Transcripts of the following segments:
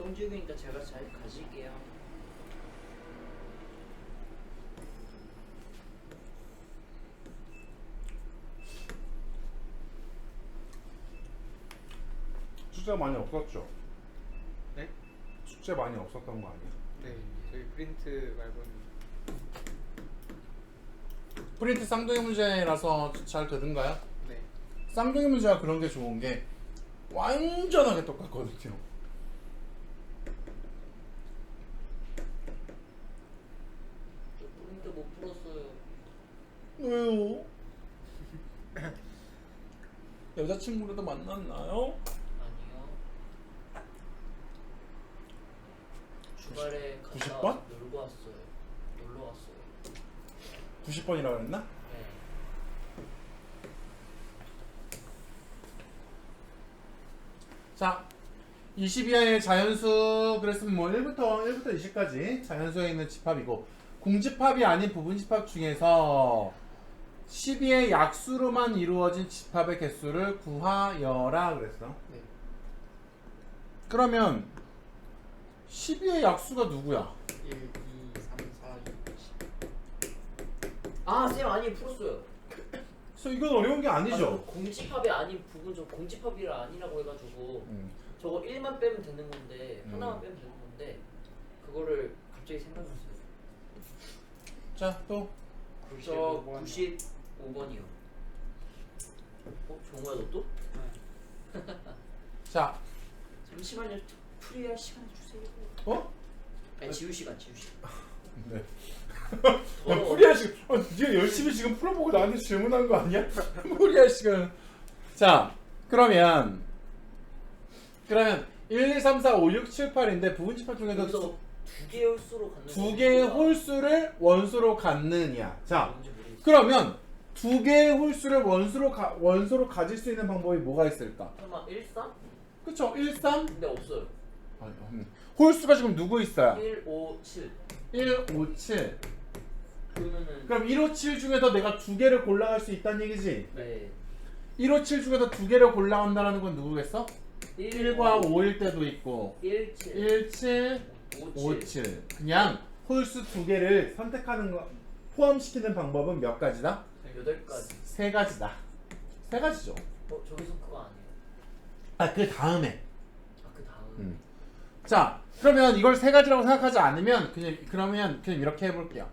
이동중이니까 제가 잘 가질게요. 숙제 많이 없었죠? 네? 숙제 많이 없었던 거 아니에요? 네, 저희 프린트 말고는. 프린트 쌍둥이 문제라서 잘 되던가요? 네. 쌍둥이 문제가 그런 게 좋은 게 완전하게 똑같거든요. 저 프린트 못 풀었어요. 왜요? 여자친구라도 만났나요? 아니요. 주말에 90 갔다 번? 놀고 왔어요. 놀러 왔어요. 90번이라고 그랬나? 네. 자, 22화의 자연수 그랬으면 뭐 1부터 20까지 자연수에 있는 집합이고 공집합이 아닌 부분집합 중에서 12의 약수로만 이루어진 집합의 개수를 구하여라 그랬어. 네. 그러면 12의 약수가 누구야? 1, 2, 3, 4, 6, 10. 아, 쌤 아니 풀었어요. 그래서 이건 어려운 게 아, 아니죠. 저 공집합이 아닌 부분 저 공집합이라 아니라고 해가지고 저거 1만 빼면 되는 건데 하나만 빼면 되는 건데 그거를 갑자기 생각났어요. 자, 또 저 95번. 95번이요. 정우야 너 또? 자, 잠시만요. 풀이할 시간 주세요. 어? 아니 지우 시간. 네. 더러워. 야, 풀이할 시간. 네가 열심히 지금 풀어보고 나한테 질문한 거 아니야? 풀이할 시간. 자, 그러면 1, 2, 3, 4, 5, 6, 7, 8인데 부분집합 중에서 여기서 두 개의 홀수로 갖는 두 개의 홀수를 원수로 갖느냐. 자, 뭔지 모르겠어요. 그러면 두 개의 홀수를 원소로 가질 수 있는 방법이 뭐가 있을까? 설마 1, 3? 그쵸? 1, 3? 근데 없어요. 아니, 홀수가 지금 누구 있어요? 1, 5, 7. 1, 5, 7. 그러면은 그럼 1, 5, 7 중에서 내가 두 개를 골라갈 수 있다는 얘기지? 네. 1, 5, 7 중에서 두 개를 골라간다는 건 누구겠어? 1, 1과 5일 때도 있고 1, 7. 1, 7, 5, 5, 7. 7. 그냥 홀수 두 개를 선택하는 거 포함시키는 방법은 몇 가지다? 8가지. 세 가지다. 세 가지죠. 저기서 그거 아니에요? 아, 그 다음에. 그 다음. 자, 그러면 이걸 세 가지라고 생각하지 않으면 그러면 이렇게 해볼게요.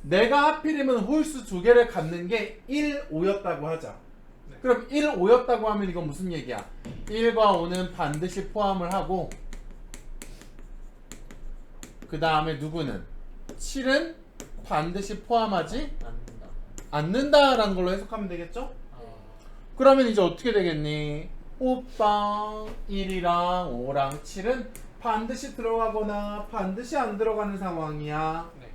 내가 하필이면 홀수 두 개를 갖는 게 1, 5였다고 하자. 네. 그럼 1, 5였다고 하면 이건 무슨 얘기야? 1과 5는 반드시 포함을 하고 그 다음에 누구는? 7은 반드시 포함하지 안된다. 않는다라는 걸로 해석하면 되겠죠? 그러면 이제 어떻게 되겠니? 오빠 1이랑 5랑 7은 반드시 들어가거나 반드시 안 들어가는 상황이야. 네.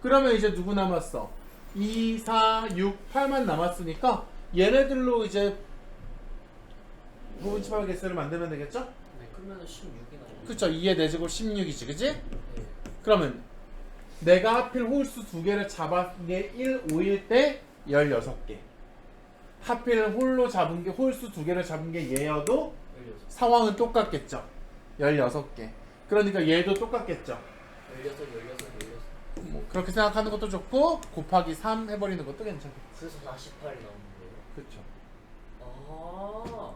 그러면 이제 누구 남았어? 2, 4, 6, 8만 남았으니까 얘네들로 이제 부분집합의 개수를 만들면 되겠죠? 네. 그러면은 16이 나오죠. 그쵸? 2의 4제곱 16이지, 그치? 네. 그러면 내가 하필 홀수 두 개를 잡은 게 1, 5일 때 16개. 하필 홀수 두 개를 잡은 게 얘여도 16. 상황은 똑같겠죠. 16개. 그러니까 얘도 똑같겠죠. 16. 뭐 그렇게 생각하는 것도 좋고 곱하기 3 해버리는 것도 괜찮겠죠. 그래서 48이 나오는 거예요? 그렇죠. 아.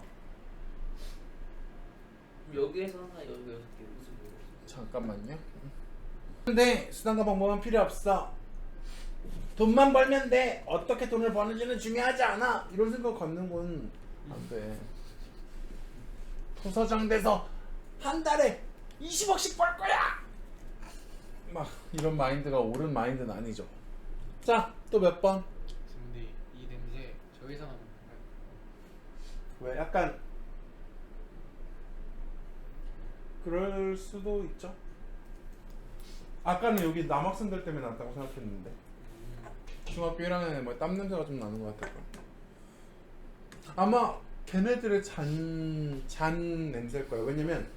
그럼 여기에서 하나, 여기에서 무슨 모르겠어요. 잠깐만요. 근데 수단과 방법은 필요 없어. 돈만 벌면 돼. 어떻게 돈을 버는지는 중요하지 않아. 이런 생각 갖는 건 안 돼. 부서장 돼서 한 달에 20억씩 벌 거야. 막 이런 마인드가 옳은 마인드는 아니죠. 자, 또 몇 번? 근데 이 냄새 저기서 나는 건가요? 왜 약간 그럴 수도 있죠. 아까는 여기 남학생들 때문에 났다고 생각했는데 중학교 1학년에 뭐 땀 냄새가 좀 나는 것 같아요. 아마 걔네들의 잔 냄새일 거예요. 왜냐면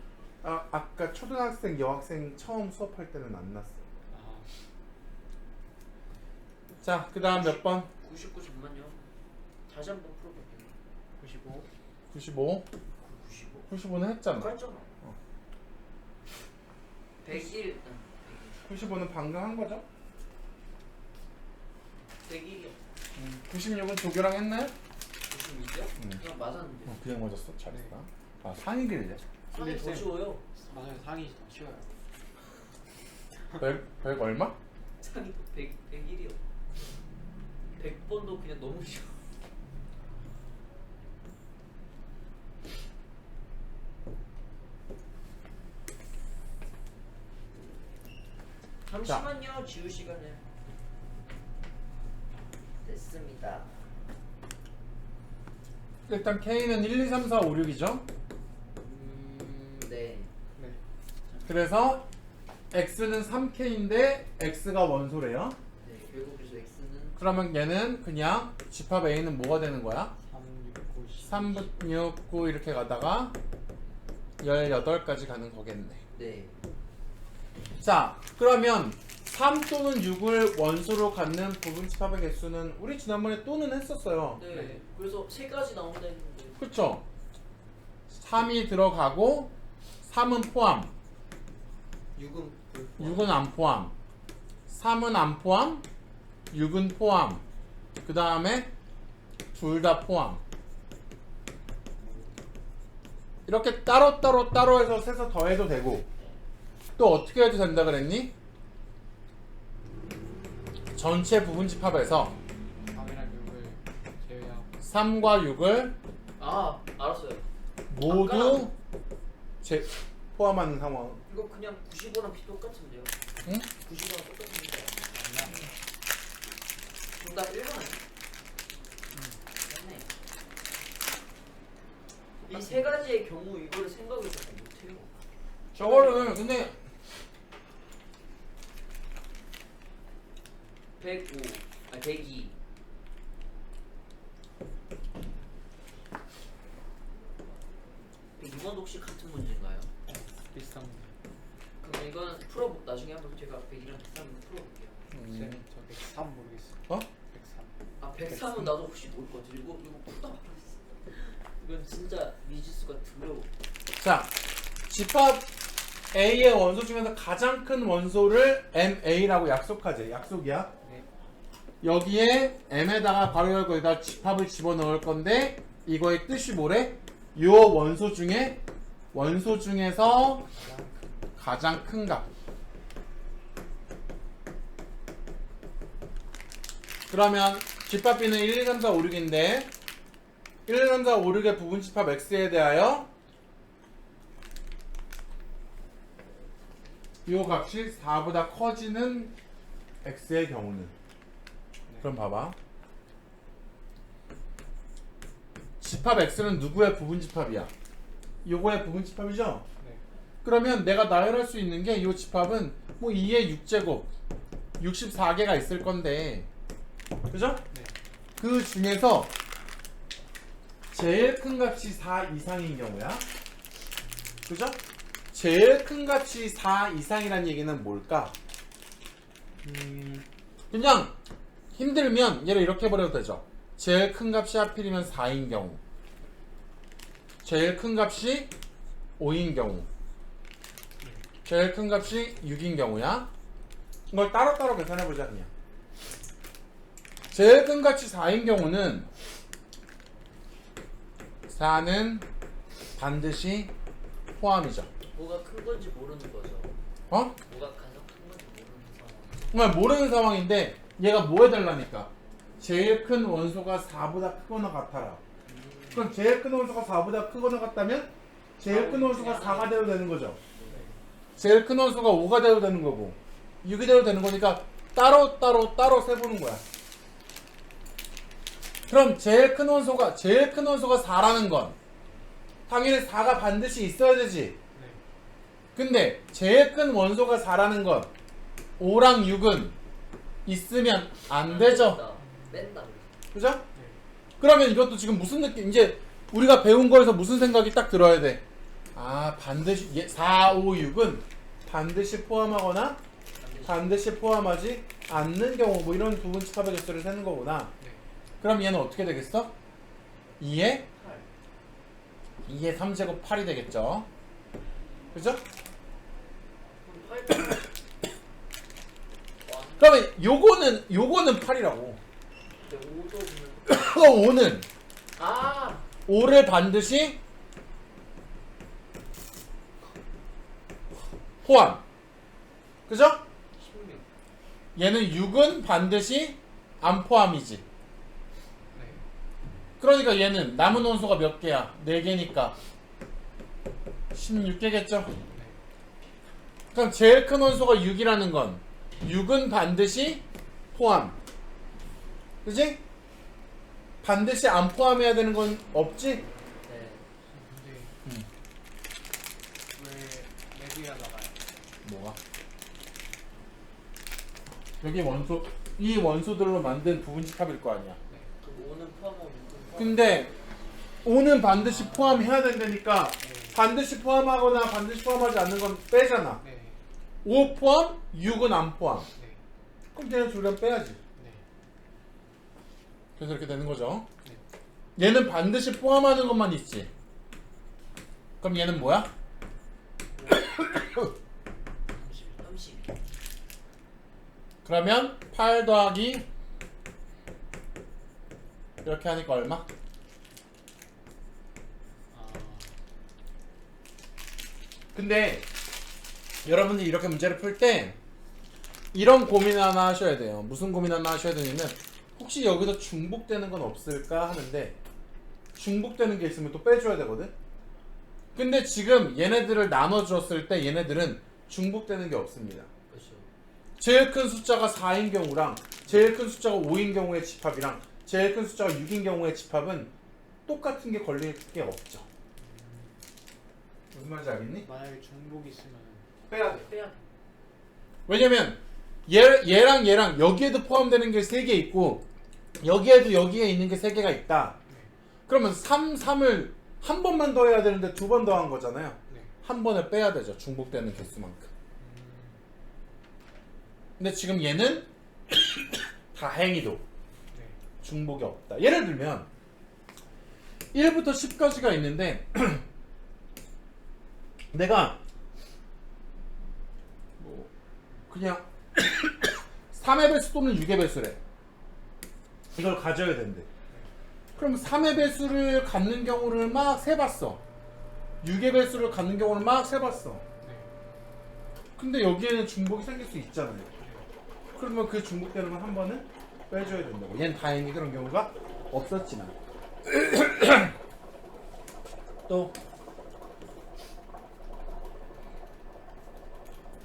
아까 초등학생 여학생 처음 수업할 때는 안 났어. 아, 자, 그 다음 몇 번? 99 잠만요. 다시 한번 풀어볼게요. 95. 95. 95. 95는 했잖아. 아까 했잖아. 101. 95는 방금 한 거죠? 101이요. 96은 조교랑 했나요? 96이요? 그냥 맞았는데. 그냥 맞았어. 잘했다. 아 상이길래. 상이 더 쌤. 쉬워요. 맞아요. 상이 더 쉬워요. 100 얼마? 상이 101이요. 100번도 그냥 너무 쉬워. 잠시만요. 지울 시간을. 됐습니다. 일단 K는 1, 2, 3, 4, 5, 6이죠? 네. 네. 그래서 X는 3K인데 X가 원소래요. 네. 결국 그래서 X는 그러면 얘는 그냥 집합 A는 뭐가 되는 거야? 3, 6, 9, 3, 6, 9 이렇게 가다가 18까지 가는 거겠네. 네. 자, 그러면 3 또는 6을 원소로 갖는 부분 집합의 개수는 우리 지난번에 또는 했었어요. 네. 네. 그래서 세 가지 나온다 했는데. 그쵸? 3이 들어가고 3은 포함, 6은 6은 안 포함, 3은 안 포함, 6은 포함, 그 다음에 둘 다 포함. 이렇게 따로 해서 세서 더해도 되고, 또 어떻게 해도 된다 그랬니? 전체 부분 집합에서 3이랑 6을 제외하고 3과 6을 아, 알았어요. 모두 포함하는 상황. 이거 그냥 95랑 똑같은데요. 응? 90이랑 똑같은데. 정답 1번 아니야? 맞네. 이 세 가지의 경우 이거를 생각을 잘 못해요. 저거를 근데 105, 아니 102. 이번 혹시 같은 문제인가요? 비슷한 거. 그럼 이건 나중에 한번 제가 100이랑 103을 풀어볼게요. 쌤, 저 103 모르겠어요. 어? 103. 아 103은 나도 혹시 모를 것 같아. 이거 풀다 말았어. 이건 진짜 미지수가 두려워. 자, 집합 A의 원소 중에서 가장 큰 원소를 MA라고 약속하지. 약속이야. 네. 여기에 M에다가 괄호 열고 여기다 집합을 집어넣을 건데 이거의 뜻이 뭐래? 요 원소 중에서 가장 큰 값. 그러면 집합 B는 1, 2, 3, 4, 5, 6인데 1, 2, 3, 4, 5, 6의 부분 집합 X에 대하여 이 값이 4보다 커지는 X의 경우는 그럼 봐봐. 집합 X는 누구의 부분 집합이야? 요거의 부분 집합이죠? 네. 그러면 내가 나열할 수 있는 게 이 집합은 뭐 2의 6제곱 64개가 있을 건데 그죠? 네. 그 중에서 제일 큰 값이 4 이상인 경우야. 그죠? 제일 큰 값이 4 이상이라는 얘기는 뭘까? 그냥 힘들면 얘를 이렇게 해버려도 되죠. 제일 큰 값이 하필이면 4인 경우, 제일 큰 값이 5인 경우, 제일 큰 값이 6인 경우야. 이걸 따로따로 계산해보자 그냥. 제일 큰 값이 4인 경우는 4는 반드시 포함이죠. 뭐가 큰 건지 모르는 거죠. 어? 뭐가 가장 큰 건지 모르는 상황. 정말 모르는 상황인데 얘가 뭐 해달라니까. 제일 큰 원소가 4보다 크거나 같아라. 그럼 제일 큰 원소가 4보다 크거나 같다면 제일 큰 원소가 4가 돼도 되는 거죠. 제일 큰 원소가 5가 돼도 되는 거고 6이 돼도 되는 거니까 따로 세보는 거야. 그럼 제일 큰 원소가 4라는 건 당연히 4가 반드시 있어야 되지. 네. 근데 제일 큰 원소가 4라는 건 5랑 6은 있으면 안 되죠. 뺀다. 그죠? 네. 그러면 이것도 지금 무슨 느낌, 이제 우리가 배운 거에서 무슨 생각이 딱 들어야 돼. 아, 반드시 4, 5, 6은 반드시 포함하거나 반드시 포함하지 않는 경우, 뭐 이런 부분 집합의 개수를 세는 거구나. 네. 그럼 얘는 어떻게 되겠어? 2의 3제곱 8이 되겠죠. 그죠? 그러면 요거는 8이라고. 근데 5도 보면 그럼 5는 아 5를 반드시 포함. 그죠? 16. 얘는 6은 반드시 안 포함이지. 네. 그러니까 얘는 남은 원소가 몇 개야? 4개니까 16개겠죠? 네. 그럼 제일 큰 원소가 6이라는 건 6은 반드시 포함. 그지? 반드시 안 포함해야 되는 건 없지? 네. 근데 왜 레드야 나가요? 뭐가? 여기 원소, 이 원소들로 만든 부분집합일 거 아니야. 네. 그 5는 포함하고 6은 포함. 근데 5는 반드시 포함해야 된다니까 네. 반드시 포함하거나 반드시 포함하지 않는 건 빼잖아. 네. 5 포함, 6은 안 포함. 네. 그럼 얘는 둘 다 빼야지. 네. 그래서 이렇게 되는 거죠. 네. 얘는 반드시 포함하는 것만 있지. 그럼 얘는 뭐야? 32. 그러면 8 더하기 이렇게 하니까 얼마? 아. 근데 여러분들이 이렇게 문제를 풀 때 이런 고민 하나 하셔야 돼요. 무슨 고민 하나 하셔야 되냐면 혹시 여기서 중복되는 건 없을까 하는데 중복되는 게 있으면 또 빼줘야 되거든. 근데 지금 얘네들을 나눠줬을 때 얘네들은 중복되는 게 없습니다. 그렇죠. 제일 큰 숫자가 4인 경우랑 제일 큰 숫자가 5인 경우의 집합이랑 제일 큰 숫자가 6인 경우의 집합은 똑같은 게 걸릴 게 없죠. 무슨 말인지 알겠니? 만약에 중복 있으면 빼야 돼. 빼야 돼. 왜냐면 얘랑 여기에도 포함되는 게 3개 있고 여기에도 여기에 있는 게 3개가 있다. 그러면 3을 한 번만 더 해야 되는데 2번 더 한 거잖아요. 네. 한 번에 빼야 되죠. 중복되는 개수만큼. 근데 지금 얘는 다행히도 네. 중복이 없다. 예를 들면 1부터 10까지가 있는데 내가 뭐 그냥 3의 배수 또는 6의 배수래. 이걸 가져야 된대. 그럼 3의 배수를 갖는 경우를 막 세봤어. 6의 배수를 갖는 경우를 막 세봤어. 네. 근데 여기에는 중복이 생길 수 있잖아요. 그러면 그 중복되는 건 한 번은 빼줘야 된다고. 얘는 다행히 그런 경우가 없었지만. 또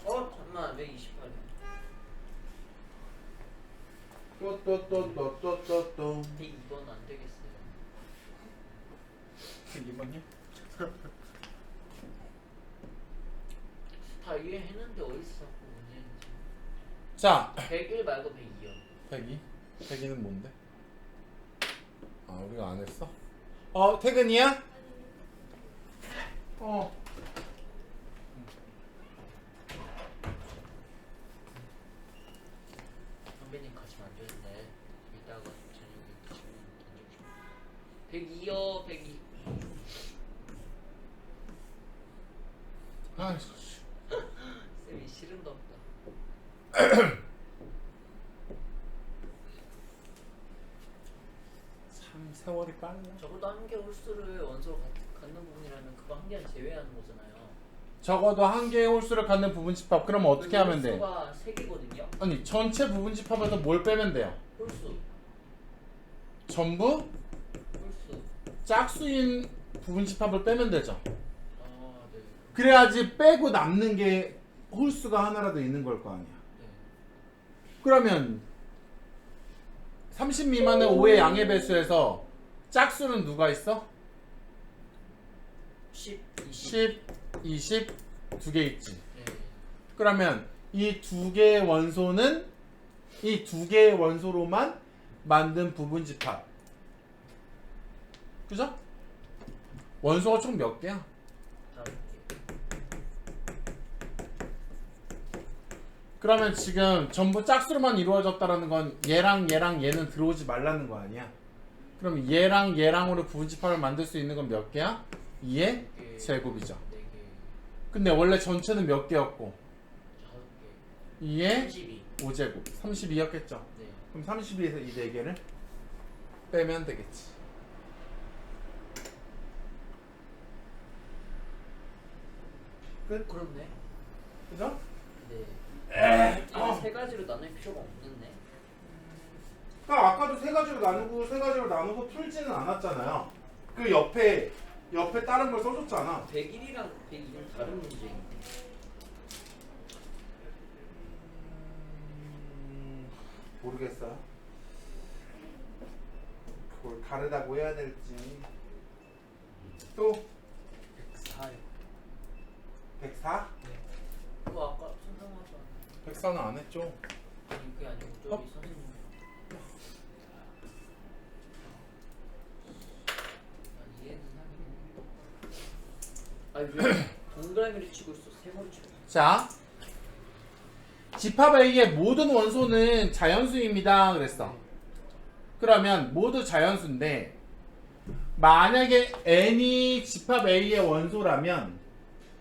잠깐만 왜 28이야? 또. 근데 2번은 안 되겠어요. 2번이요? 다 이해했는데 어딨어 그 문제인지. 자, 101 말고 102요. 102? 102는 뭔데? 아, 우리가 안 했어? 퇴근이야? 선배님 가시면 안 되는데 이따가 저녁에 드시면 던지고 싶어. 102요 102. 아, 쌤이 싫은가 보다. 참 세월이 빨라. 적어도 한개 홀수를 원소로 갖는 부분이라면 그거 한 개는 제외하는 거잖아요. 적어도 한 개의 홀수를 갖는 부분집합. 그러면 어떻게 하면 돼? 홀수가 3개거든요. 아니, 전체 부분집합에서 뭘 빼면 돼요? 홀수. 전부 홀수. 짝수인 부분집합을 빼면 되죠. 아 네. 그래야지 빼고 남는 게 홀수가 하나라도 있는 걸 거 아니야. 네. 그러면 30 미만의 5의 양의 배수에서 짝수는 누가 있어? 10, 20. 10, 20 두 개 있지. 네. 그러면 이 두 개의 원소는 이 두 개의 원소로만 만든 부분집합. 그죠? 원소가 총 몇 개야? 다른 게. 그러면 지금 전부 짝수로만 이루어졌다라는 건 얘랑 얘는 들어오지 말라는 거 아니야? 그럼 얘랑 얘랑으로 부분집합을 만들 수 있는 건 몇 개야? 2의 제곱이죠. 4개. 근데 원래 전체는 몇 개였고? 2에 32. 5제곱 32였겠죠. 네. 그럼 32에서 이 4개를 빼면 되겠지. 끝? 그렇네. 그죠? 네. 이거 세 가지로 나눌 필요가 없는데. 그러니까 아까도 세 가지로 나누고 풀지는 않았잖아요. 그 옆에 다른 걸 써줬잖아. 101이랑 102는 다른 문제인데. 모르겠어요. 그걸 다르다고 해야 될지. 또 104요. 104? 그거 아까 선생님하지 않았나요? 104는 안 했죠. 아니 그게 아니고 저기 어? 선생님. 아, 이해는 하긴. 아니 왜 동그라미를 치고 있어? 세모를 치고 있어. 자, 집합 A의 모든 원소는 자연수입니다. 그랬어. 그러면 모두 자연수인데 만약에 n이 집합 A의 원소라면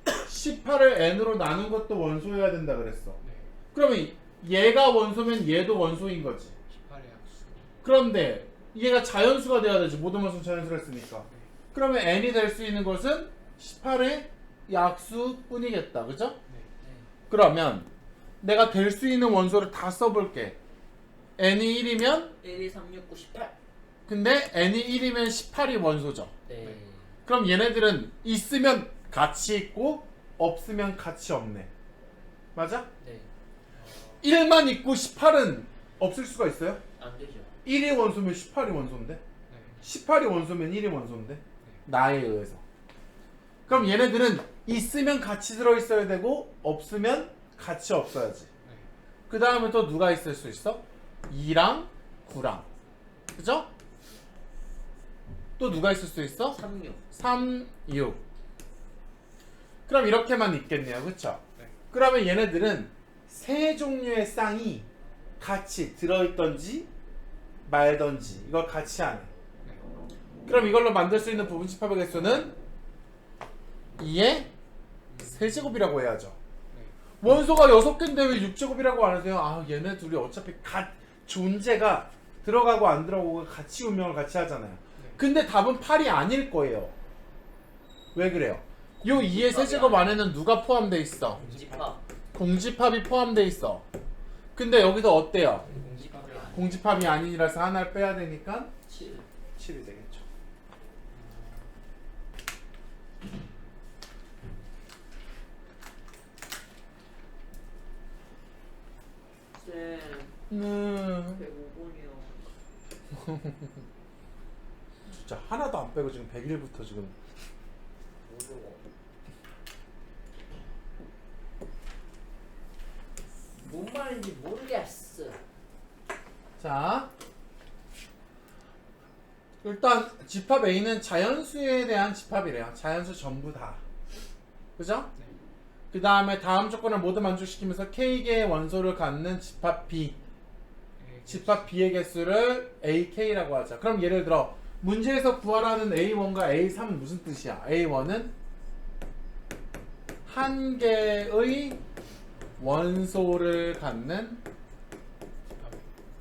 18을 n으로 나눈 것도 원소여야 된다 그랬어. 그러면 얘가 원소면 얘도 원소인 거지. 18의 약수. 그런데 얘가 자연수가 돼야 되지. 모든 원소는 자연수를 했으니까. 그러면 n이 될 수 있는 것은 18의 약수뿐이겠다. 그죠? 네. 그러면 내가 될 수 있는 원소를 다 써볼게. n이 1이면 1, 2, 3, 6, 9, 18. 근데 n이 1이면 18이 원소죠. 네. 그럼 얘네들은 있으면 같이 있고 없으면 같이 없네. 맞아? 네. 1만 있고 18은 없을 수가 있어요? 안 되죠. 1이 원소면 18이 원소인데 네. 18이 원소면 1이 원소인데 나에 의해서. 그럼 얘네들은 있으면 같이 들어있어야 되고 없으면 같이 없어야지. 네. 그 다음에 또 누가 있을 수 있어? 2랑 9랑. 그죠? 또 누가 있을 수 있어? 3, 6. 3, 6. 그럼 이렇게만 있겠네요. 그쵸? 네. 그러면 얘네들은 세 종류의 쌍이 같이 들어있던지 말던지 이걸 같이 하네. 네. 그럼 이걸로 만들 수 있는 부분 집합의 개수는 2의 세제곱이라고 해야죠. 네. 원소가 6개인데 왜 6제곱이라고 안 하세요? 아, 얘네 둘이 어차피 존재가 들어가고 안 들어가고 같이 운명을 같이 하잖아요. 근데 답은 8이 아닐 거예요. 왜 그래요? 요 2의 세제곱 안에는 누가 포함되어 있어? 공집합. 공집합이 포함되어 있어. 근데 여기서 어때요? 공집합이 아니야. 공집합이 아니라서 하나를 빼야 되니까 7. 7이 되겠죠. 쌤. 105번이요. 진짜 하나도 안 빼고 지금 100일부터 지금 어려워. 뭔 말인지 모르겠어. 자, 일단 집합 A는 자연수에 대한 집합이래요. 자연수 전부 다. 그죠? 네. 그 다음에 다음 조건을 모두 만족시키면서 K개의 원소를 갖는 집합 B. 네. 집합 B의 개수를 AK라고 하자. 그럼 예를 들어 문제에서 구하라는 A1과 A3은 무슨 뜻이야? A1은 한 개의 원소를 갖는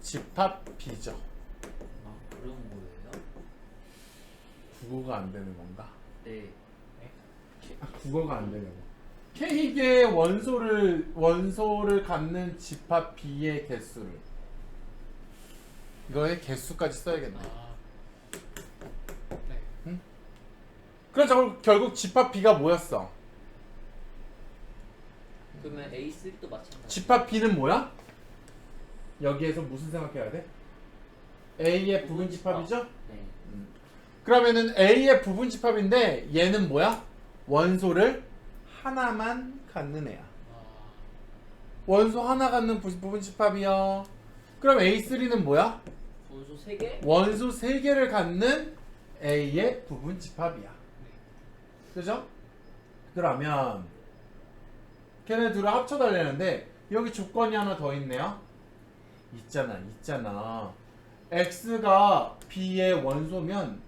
집합 B죠. 아 그런 거예요? 국어가 안 되는 건가? 네. 국어가 안 되는 거. K개의 원소를 갖는 집합 B의 개수를. 이거의 개수까지 써야겠네. 아. 네. 그럼 결국 집합 B가 뭐였어? 그러면 A3도 마찬가지. 집합 B는 뭐야? 여기에서 무슨 생각해야 돼? A의 부분 집합이죠? 네. 그러면은 A의 부분 집합인데 얘는 뭐야? 원소를 하나만 갖는 애야. 아. 원소 하나 갖는 부분 집합이요. 그럼 A3는 뭐야? 원소 3개? 원소 3개를 갖는 A의 부분 집합이야. 그죠? 그러면 걔네 둘을 합쳐달라는데 여기 조건이 하나 더 있네요. 있잖아. X가 B의 원소면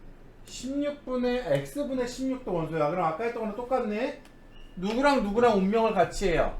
16분의 X분의 16도 원소야. 그럼 아까 했던 거랑 똑같네. 누구랑 운명을 같이 해요?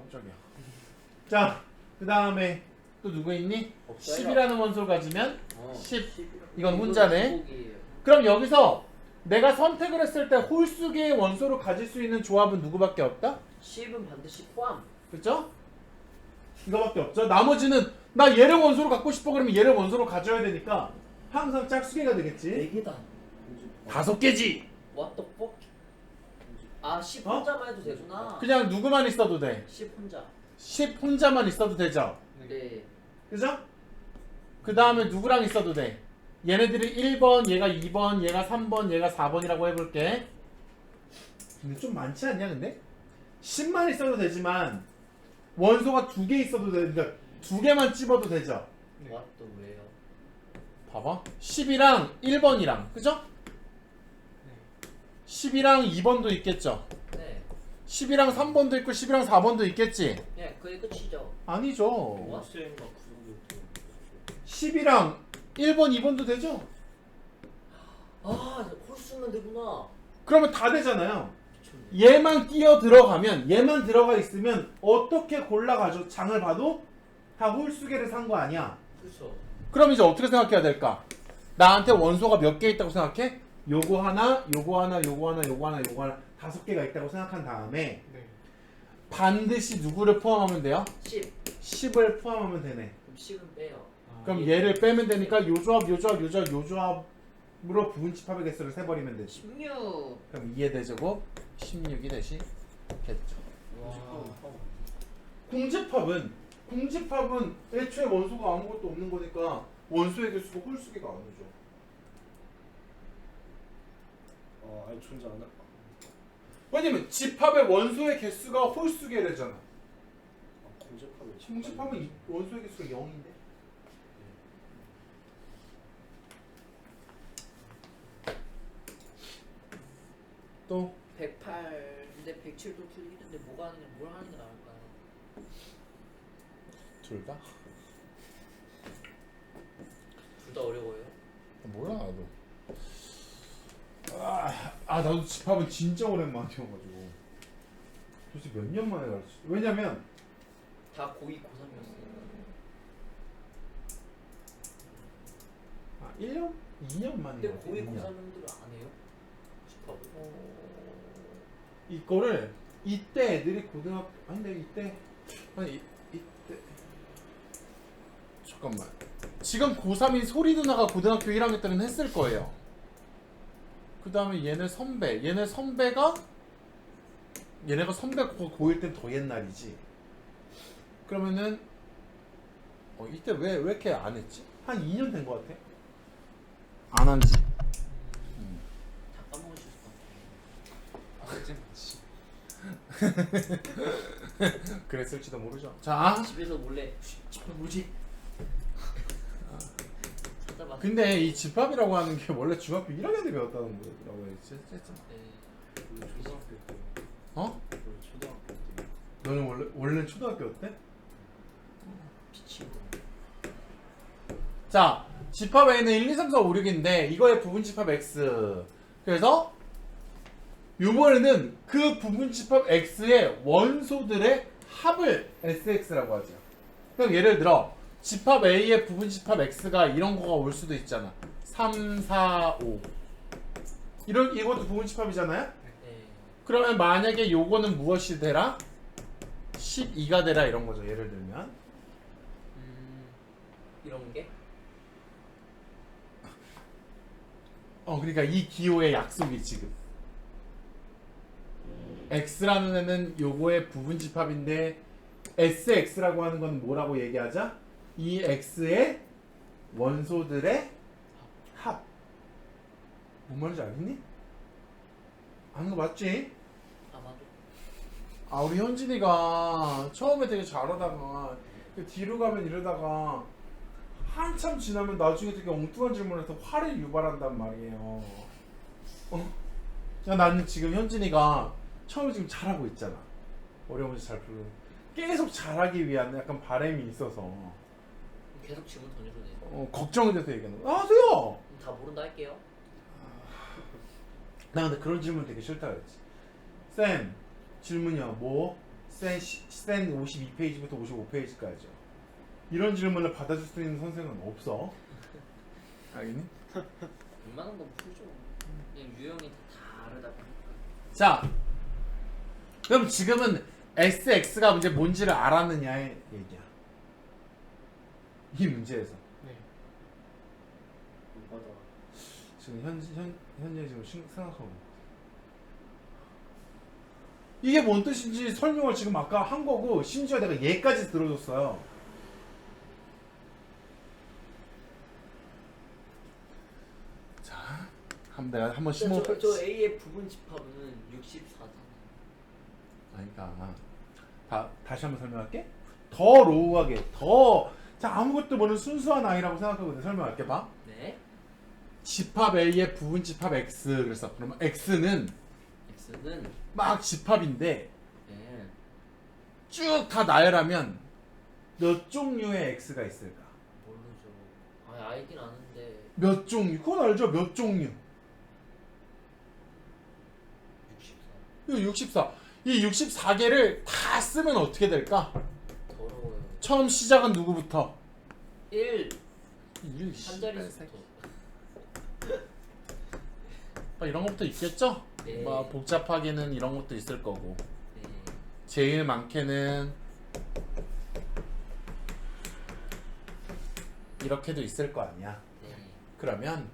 깜짝이야. 자, 그 다음에 또 누구 있니? 없어요. 10이라는 원소를 가지면 10. 10이라고. 이건 혼자네. 기복이에요. 그럼 여기서 내가 선택을 했을 때 홀수계의 원소를 가질 수 있는 조합은 누구밖에 없다? 10은 반드시 포함. 그쵸? 이거밖에 없죠. 나머지는 나 얘를 원소로 갖고 싶어 그러면 얘를 원소로 가져야 되니까 항상 짝수계가 되겠지. 4개다. 5개지. What the fuck? 아, 10 어? 혼자만 해도 되구나. 그냥 누구만 있어도 돼. 10 혼자. 10 혼자만 있어도 되죠. 네. 그죠? 그 다음에 누구랑 있어도 돼. 얘네들이 1번, 얘가 2번, 얘가 3번, 얘가 4번이라고 해볼게. 근데 좀 많지 않냐 근데? 10만 있어도 되지만 원소가 2개 있어도 돼. 그러니까 2개만 찝어도 되죠. What the 왜요? 봐봐. 10이랑 1번이랑 그죠? 10이랑 2번도 있겠죠. 네. 10이랑 3번도 있고 10이랑 4번도 있겠지. 네, 그게 끝이죠. 아니죠. 뭐? 10이랑 1번, 2번도 되죠. 아, 홀수면 되구나. 그러면 다 되잖아요. 미쳤네. 얘만 끼어 들어가면 얘만 들어가 있으면 어떻게 골라가지고 장을 봐도 다 홀수계를 산 거 아니야. 그렇죠. 그럼 이제 어떻게 생각해야 될까? 나한테 원소가 몇 개 있다고 생각해? 요거 하나, 요거 하나, 요거 하나, 요거 하나, 요거 하나 5개가 있다고 생각한 다음에 네. 반드시 누구를 포함하면 돼요? 10. 10을 포함하면 되네. 그럼 10은 빼요. 그럼 얘를 빼면 되니까 요 조합, 요 조합, 요 조합, 요 조합으로 부분 집합의 개수를 세버리면 되지. 16. 그럼 2의 대제곱 16이 되시겠죠. 와. 공집합은 애초에 원소가 아무것도 없는 거니까 원소의 개수가 홀수계가 아니죠. 아니 존재 안 할. 왜냐면 집합의 원소의 개수가 홀수계래잖아. 공집합을. 공집합은 원소의 개수가 0인데. 또 108인데 107도 틀리는데 뭐가 하는 뭘 하는 게 나을까요? 둘 다? 둘 다 어려워요. 몰라 나도. 나도 집합은 진짜 오랜만이어가지고 도대체 몇 년 만에 가르쳤지? 왜냐면 다 고2, 고3이었어요. 1년? 2년 만에 근데 가르쳤지, 고2, 2년. 고3형들은 안 해요? 집합을? 이거를 이때 애들이 고등학교 근데 이때 이때 잠깐만 지금 고3인 소리 누나가 고등학교 1학년 때는 했을 거예요. 그 다음에 얘네 선배가 고1 땐 더 옛날이지. 그러면은 이때 왜 이렇게 안 했지? 한 2년 된 거 같아. 안 한지. 다 까먹으실 것 같아요. 그랬을지도 모르죠. 자, 집에서 몰래 뭐지? 찾아봤어요. 근데 이 집합이라고 하는 게 원래 중학교 1학년 때 배웠다는 거라고 했잖아. 네. 초등학교 때. 어? 초등학교 때. 너는 원래 초등학교 때? 미치고. 자, 집합 A는 1, 2, 3, 4, 5, 6인데 이거의 부분 집합 X. 그래서 이번에는 그 부분 집합 X의 원소들의 합을 SX라고 하죠. 그럼 예를 들어 집합 A의 부분 집합 X가 이런 거가 올 수도 있잖아. 3, 4, 5. 이것도 부분 집합이잖아요? 네. 그러면 만약에 요거는 무엇이 되라? 12가 되라 이런 거죠. 예를 들면 이런 게? 그러니까 이 기호의 약속이 지금 X라는 애는 요거의 부분 집합인데 SX라고 하는 건 뭐라고 얘기하자? 이 X의 원소들의 합. 뭔 말인지 알겠니? 아는 거 맞지? 아마도. 우리 현진이가 처음에 되게 잘하다가 뒤로 가면 이러다가 한참 지나면 나중에 되게 엉뚱한 질문을 해서 화를 유발한단 말이에요. 나는 지금 현진이가 처음에 지금 잘하고 있잖아. 어려운 문제 잘 풀고 계속 잘하기 위한 약간 바람이 있어서 계속 질문 던져도 돼요. 걱정이 돼서 얘기하는 거야. 하세요. 그럼 다 모른다 할게요. 나 근데 그런 질문 되게 싫다 그랬지. 쌤 질문이야. 뭐? 센 52페이지부터 55페이지까지요. 이런 질문을 받아줄 수 있는 선생은 없어. 알겠니? 웬만한 건 풀죠. 그냥 유형이 다르다 보니까. 자, 그럼 지금은 SX가 이제 뭔지를 알았느냐의 얘기야. 이 문제에서 네. 맞아. 지금 현재 지금 생각하고 있는 거야. 이게 뭔 뜻인지 설명을 지금 아까 한 거고 심지어 내가 얘까지 들어줬어요. 자, 내가 한번 심호. 저 A의 부분 집합은 64잖아. 그러니까 다시 한번 설명할게. 더 로우하게 자 아무것도 모르는 순수한 아이라고 생각하고 설명할게. 봐. 네. 집합 A의 부분 집합 X. 그래서 그러면 X는 막 집합인데 네. 쭉 다 나열하면 몇 종류의 X가 있을까? 모르죠. 알긴 아는데. 몇 종류? 그건 알죠. 몇 종류? 64. 이 64. 이 64개를 다 쓰면 어떻게 될까? 더러워요. 처음 시작은 누구부터? 1. 1. 한 자릿수부터. 이런 것도 있겠죠? 네. 뭐 복잡하게는 이런 것도 있을 거고. 네. 제일 많게는 이렇게도 있을 거 아니야. 네. 그러면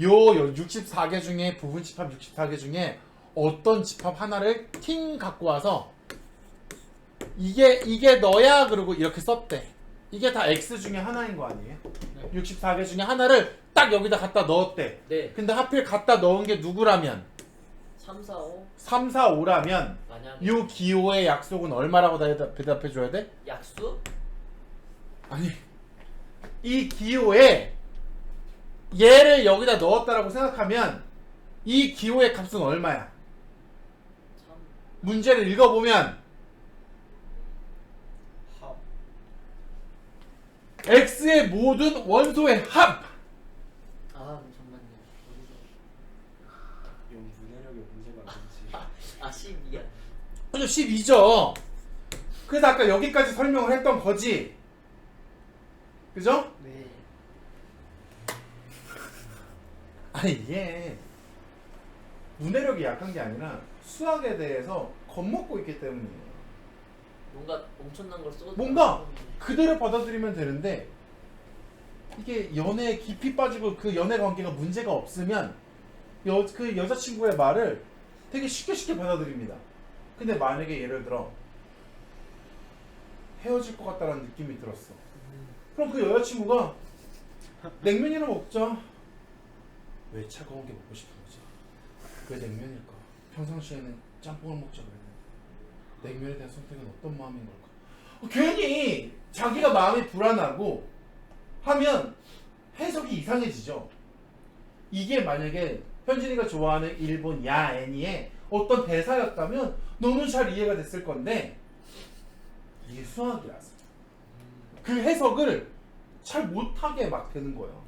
요 64개 중에 부분 집합 64개 중에 어떤 집합 하나를 팅 갖고 와서 이게 너야 그러고 이렇게 썼대. 이게 다 X 중에 하나인 거 아니에요? 네. 64개 중에 하나를 딱 여기다 갖다 넣었대. 네. 근데 하필 갖다 넣은 게 누구라면 3, 4, 5. 3, 4, 5라면 만약에 요 기호의 약속은 얼마라고 대답해 줘야 돼? 약수? 아니 이 기호에 얘를 여기다 넣었다라고 생각하면 이 기호의 값은 얼마야? 3. 문제를 읽어보면 합. X의 모든 원소의 합! 잠깐만요. 이건 문해력의 문제가 아니지. 12야. 그죠? 12죠? 그래서 아까 여기까지 설명을 했던 거지. 그죠? 네. 아니 이게 문해력이 약한 게 아니라 수학에 대해서 겁먹고 있기 때문이에요. 뭔가 엄청난 걸 쏘. 뭔가 그대로 받아들이면 되는데 이게 연애에 깊이 빠지고 그 연애 관계가 문제가 없으면 그 여자친구의 말을 되게 쉽게 받아들입니다. 근데 만약에 예를 들어 헤어질 것 같다라는 느낌이 들었어. 그럼 그 여자친구가 냉면이나 먹자. 왜 차가운 게 먹고 싶은 거지? 왜 냉면일까? 평상시에는 짬뽕을 먹자 그랬는데 냉면에 대한 선택은 어떤 마음인 걸까? 괜히 자기가 마음이 불안하고 하면 해석이 이상해지죠. 이게 만약에 현진이가 좋아하는 일본 야 애니의 어떤 대사였다면 너무 잘 이해가 됐을 건데 이게 수학이라서 그 해석을 잘 못하게 막 되는 거예요.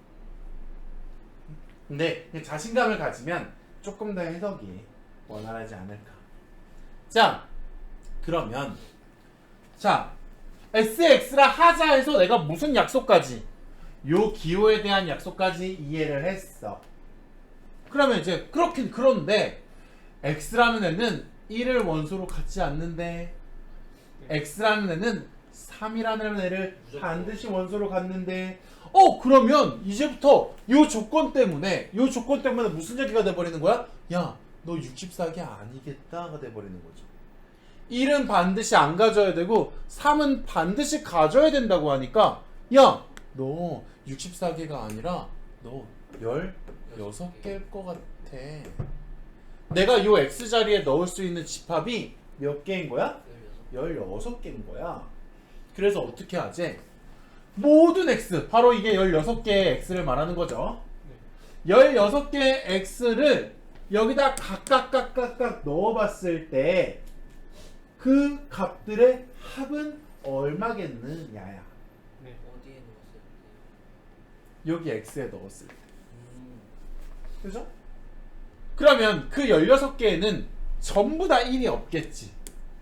근데 그냥 자신감을 가지면 조금 더 해석이 원활하지 않을까. 자, 그러면 자 SX라 하자 해서 내가 무슨 약속까지 요 기호에 대한 약속까지 이해를 했어. 그러면 이제 그런데 X라는 애는 1을 원소로 갖지 않는데 X라는 애는 3이라는 애를 무조건. 반드시 원소로 갖는데 그러면 이제부터 요 조건 때문에 무슨 얘기가 돼버리는 거야? 야, 너 64개 아니겠다가 돼버리는 거죠. 1은 반드시 안 가져야 되고 3은 반드시 가져야 된다고 하니까 야, 너 64개가 아니라 너 16개일 것 같아. 내가 요 X자리에 넣을 수 있는 집합이 몇 개인 거야? 16개인 거야. 그래서 어떻게 하지? 모든 X, 바로 이게 16개의 X를 말하는 거죠. 16개의 X를 여기다 각각 넣어봤을 때 그 값들의 합은 얼마겠느냐야. 네. 어디에 넣었어요? 여기 X에 넣었을 때. 그죠? 그러면 그 16개에는 전부 다 1이 없겠지.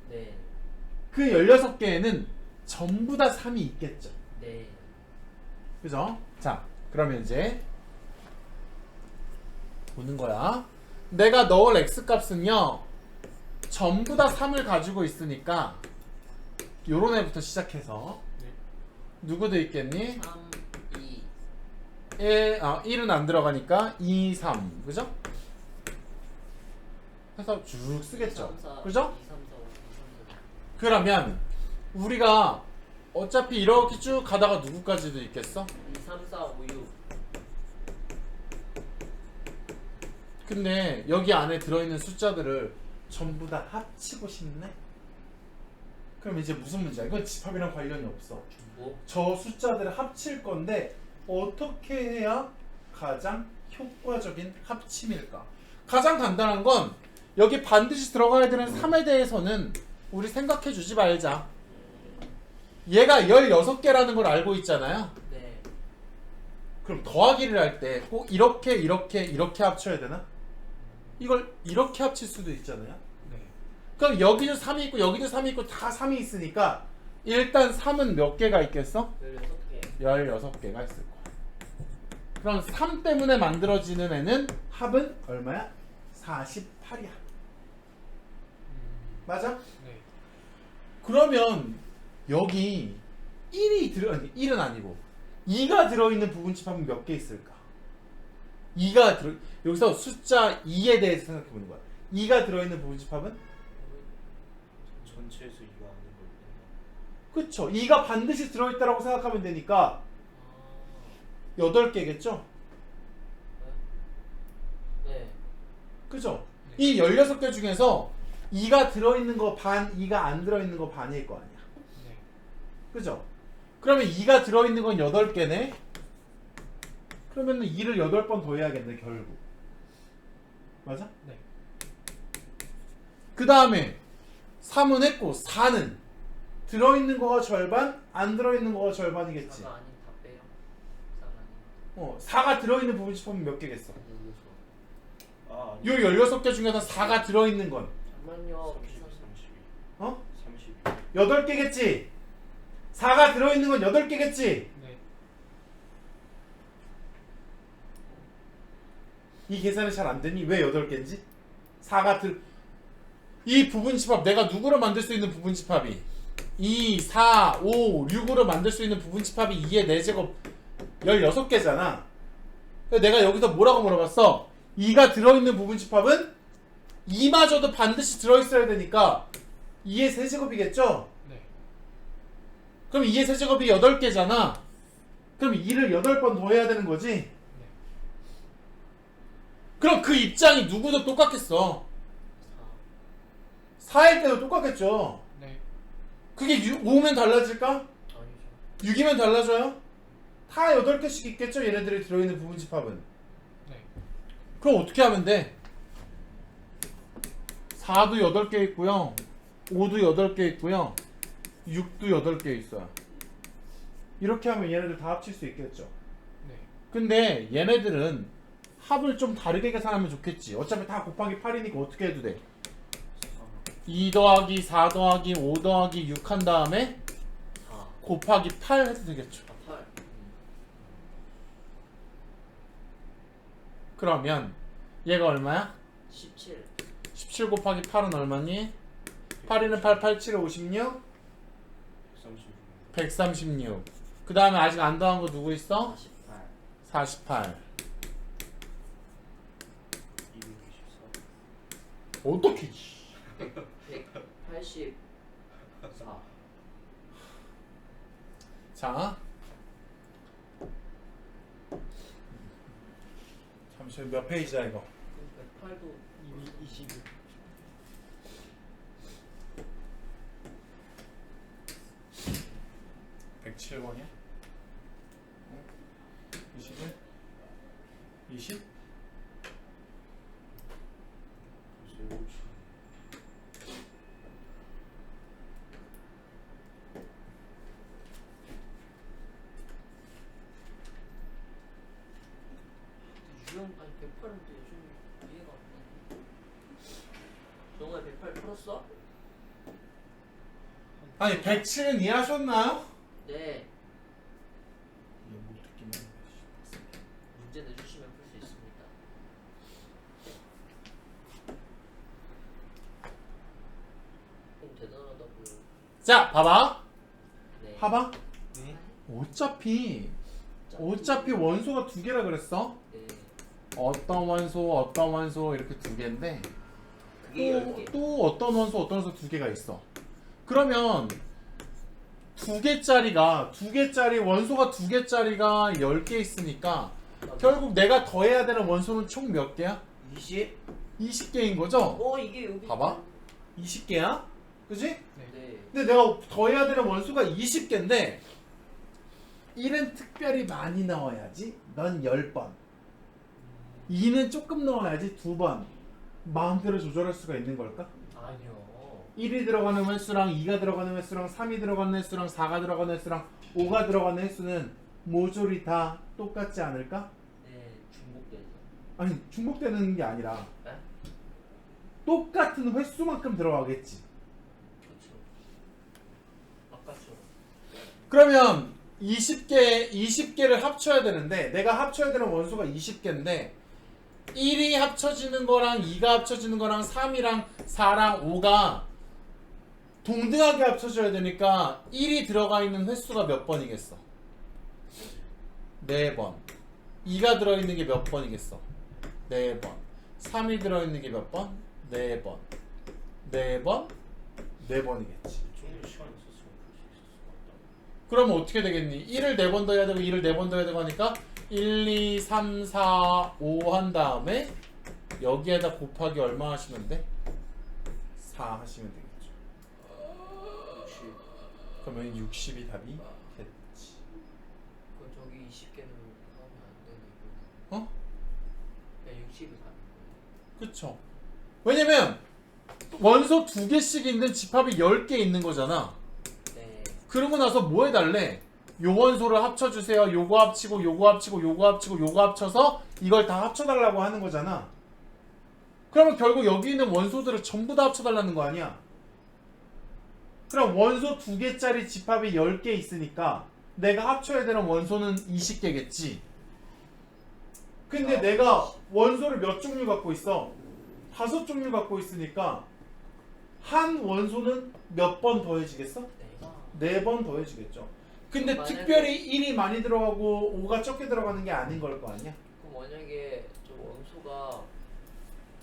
네. 그 16개에는 전부 다 3이 있겠죠. 네. 그죠? 자, 그러면 이제 보는 거야. 내가 넣을 x값은요 전부 다 3을 가지고 있으니까 요런 애부터 시작해서 네. 누구도 있겠니? 3, 2. 1은 안 들어가니까 2, 3 그죠? 해서 쭉 쓰겠죠. 3, 4, 그죠? 2, 3, 4, 5, 2, 3, 4. 그러면 우리가 어차피 이렇게 쭉 가다가 누구까지도 있겠어? 2, 3, 4, 5, 6. 근데 여기 안에 들어있는 숫자들을 전부 다 합치고 싶네? 그럼 이제 무슨 문제야? 이건 집합이랑 관련이 없어. 뭐? 저 숫자들을 합칠 건데 어떻게 해야 가장 효과적인 합침일까? 가장 간단한 건 여기 반드시 들어가야 되는 3에 대해서는 우리 생각해 주지 말자. 얘가 16개라는 걸 알고 있잖아요. 네. 그럼 더하기를 할 때 꼭 이렇게 합쳐야 되나? 이걸 이렇게 합칠 수도 있잖아요. 네. 그럼 여기도 3이 있고 여기도 3이 있고 다 3이 있으니까 일단 3은 몇 개가 있겠어? 16개. 16개가 있을 거야. 그럼 3 때문에 만들어지는 애는 합은 얼마야? 48이야. 맞아? 네. 그러면 여기 1은 아니고 2가 들어있는 부분집합은 몇 개 있을까? 2가 들어 여기서 숫자 2에 대해서 생각해 보는 거야. 2가 들어있는 부분집합은? 전체에서 이거 아는 걸 그쵸. 2가 반드시 들어있다라고 생각하면 되니까 8개겠죠? 네. 그죠? 이 16개 중에서 2가 들어있는 거 반, 2가 안 들어있는 거 반일 거 아니야. 네. 그죠? 그러면 2가 들어있는 건 8개네? 그러면 2를 8번 더 해야겠네, 결국. 맞아? 네. 그 다음에 3은 했고 4는 들어있는 거가 절반, 안 들어있는 거가 절반이겠지. 4가 아닌 다 빼요. 4가 아닌. 4가 들어있는 부분집합은 몇 개겠어? 아, 요 16개 중에서 4가 들어있는 건 잠만요. 30, 32. 어? 32. 8개겠지? 4가 들어있는 건 8개겠지? 네. 이 계산이 잘 안 되니? 왜 8개인지? 4가 이 부분집합 내가 누구로 만들 수 있는 부분집합이 2, 4, 5, 6으로 만들 수 있는 부분집합이 2의 4제곱 16개잖아. 내가 여기서 뭐라고 물어봤어? 2가 들어있는 부분집합은 2마저도 반드시 들어있어야 되니까 2의 세제곱이겠죠? 네. 그럼 2의 세제곱이 8개잖아. 그럼 2를 8번 더 해야 되는 거지? 그럼 그 입장이 누구도 똑같겠어. 4일 때도 똑같겠죠. 네. 그게 5면 달라질까? 아니죠. 6이면 달라져요? 다 8개씩 있겠죠? 얘네들이 들어있는 부분집합은. 네. 그럼 어떻게 하면 돼? 4도 8개 있고요. 5도 8개 있고요. 6도 8개 있어요. 이렇게 하면 얘네들 다 합칠 수 있겠죠. 네. 근데 얘네들은 합을 좀 다르게 계산하면 좋겠지. 어차피 다 곱하기 8이니까 어떻게 해도 돼? 2 더하기 4 더하기 5 더하기 6 한 다음에 4. 곱하기 8 해도 되겠죠. 8. 그러면 얘가 얼마야? 17. 17 곱하기 8은 얼마니? 8이는 8, 8, 7, 56? 136. 136. 그 다음에 아직 안 더한 거 누구 있어? 48. 48. 224. 어떻게? 184. 자. 잠시만 몇 페이지야 이거? 108도 21. 107번이야? 21? 20? 유형 아니 108은 또 요즘 이해가 안 돼. 정말 108 풀었어? 한 아니 107은 이해하셨나요? 네. 이게 못 듣기만 해. 문제 내주시면 풀 수 있습니다. 좀 대단하다고요. 자 봐봐. 네. 봐봐. 네. 어차피 원소가 두 개라 그랬어. 네. 어떤 원소 이렇게 두 개인데 그게 10개. 또 어떤 원소 두 개가 있어. 그러면 두 개짜리 원소가 두 개짜리가 10개 있으니까 결국 내가 더해야 되는 원소는 총 몇 개야? 20. 20개인 거죠? 이게 여기. 봐봐. 20개야? 그지? 네. 근데 내가 더해야 되는 원소가 20개인데 1은 특별히 많이 넣어야지. 넌 10번. 2는 조금 넣어야지 2번. 마음대로 조절할 수가 있는 걸까? 아니요. 1이 들어가는 횟수랑 2가 들어가는 횟수랑 3이 들어가는 횟수랑 4가 들어가는 횟수랑 5가 들어가는 횟수는 모조리 다 똑같지 않을까? 네. 중복돼서. 아니 중복되는 게 아니라 네? 똑같은 횟수만큼 들어가겠지. 그렇죠. 아까처럼. 그러면 20개를 합쳐야 되는데 내가 합쳐야 되는 원소가 20개인데 1이 합쳐지는 거랑 2가 합쳐지는 거랑 3이랑 4랑 5가 동등하게 합쳐져야 되니까 1이 들어가 있는 횟수가 몇 번이겠어? 4번. 2가 들어있는 게 몇 번이겠어? 4번. 3이 들어있는 게 몇 번? 4번. 4번? 4번이겠지. 좀더 시간 있었으면 풀 수 있었을 것 같다. 그러면 어떻게 되겠니? 1을 4번 더 해야 되고 2를 4번 더 해야 되고 하니까 1, 2, 3, 4, 5 한 다음에 여기에다 곱하기 얼마 하시면 돼? 4 하시면 되겠죠. 60. 그러면 60이 답이 됐지. 그럼 저기 20개는 하면 안 되네. 어? 그냥 60이 가는 거예요. 그쵸. 왜냐면 원소 2개씩 있는 집합이 10개 있는 거잖아. 네. 그러고 나서 뭐 해달래? 요 원소를 합쳐주세요. 요거 합치고 요거 합치고 요거 합치고 요거 합쳐서 이걸 다 합쳐달라고 하는 거잖아. 그러면 결국 여기 있는 원소들을 전부 다 합쳐달라는 거 아니야? 그럼 원소 2개짜리 집합이 10개 있으니까 내가 합쳐야 되는 원소는 20개겠지. 근데 내가 원소를 몇 종류 갖고 있어? 5종류 갖고 있으니까 한 원소는 몇 번 더해지겠어? 네. 4번 더해지겠죠. 근데 만약에- 특별히 1이 많이 들어가고 5가 적게 들어가는 게 아닌 걸 거 아니야? 그럼 만약에 저 원소가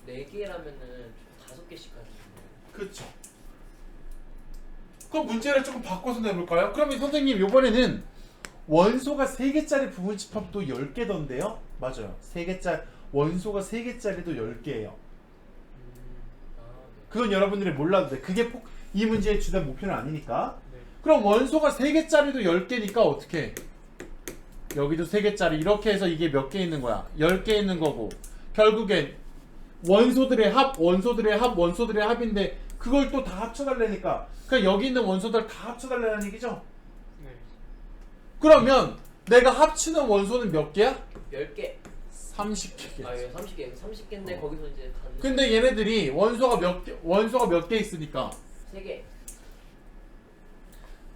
4개라면은 5개씩 가는 거예요. 그쵸. 그럼 문제를 조금 바꿔서 내볼까요? 그러면 선생님 이번에는 원소가 3개짜리 부분집합도 10개던데요? 맞아요. 3개짜리 원소가 3개짜리도 10개예요. 네. 그건 여러분들이 몰라도 돼. 그게 이 문제의 주된 목표는 아니니까. 네. 그럼 원소가 3개짜리도 10개니까 어떻게 해? 여기도 3개짜리 이렇게 해서 이게 몇 개 있는 거야? 10개 있는 거고 결국엔 원소들의 합인데 그걸 또 다 합쳐달라니까 그러니까 여기 있는 원소들 다 합쳐달라는 얘기죠? 네. 그러면 내가 합치는 원소는 몇 개야? 10개. 30개. 아, 예, 30개. 30개인데 어. 거기서 이제 가는 근데 얘네들이 원소가 몇 개 있으니까 3개.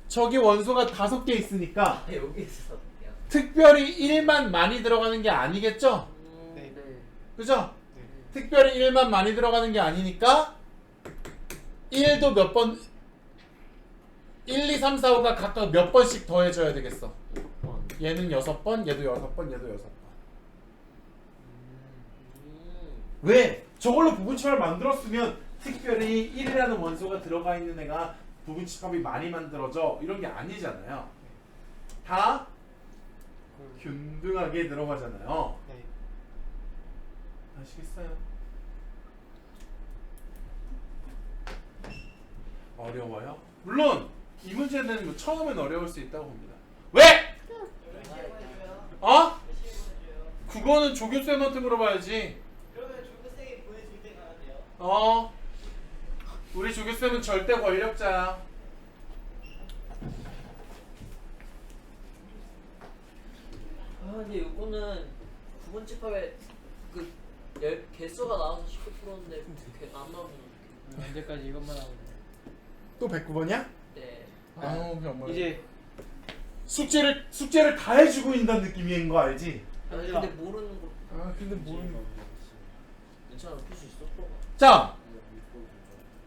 저기 원소가 5개 있으니까 아, 여기 있어. 야. 특별히 1만 많이 들어가는 게 아니겠죠? 네. 그죠? 네. 특별히 1만 많이 들어가는 게 아니니까 1도 몇 번 1, 2, 3, 4, 5가 각각 몇 번씩 더해줘야 되겠어. 얘는 6번, 얘도 6번, 얘도 6번. 왜? 저걸로 부분집합을 만들었으면 특별히 1이라는 원소가 들어가 있는 애가 부분집합이 많이 만들어져 이런 게 아니잖아요. 다 균등하게 들어가잖아요. 네. 아시겠어요? 어려워요? 물론 이 문제는 처음엔 어려울 수 있다고 봅니다. 왜? 어? 그거는 조교쌤한테 물어봐야지. 그러면 조교생이 보내줄 때가 하네요. 우리 조교쌤은 절대 권력자야. 아, 근데 이거는 부분집합에 그 개수가 나와서 쉽게 풀었는데 안 나오면 언제까지 이것만 하고 또 109번이야? 네. 아유 정말. 이제 숙제를 다 해주고 있는 느낌인 거 알지? 아니 근데 모르는 거 아 근데 뭐. 괜찮아 풀 수 있어. 자,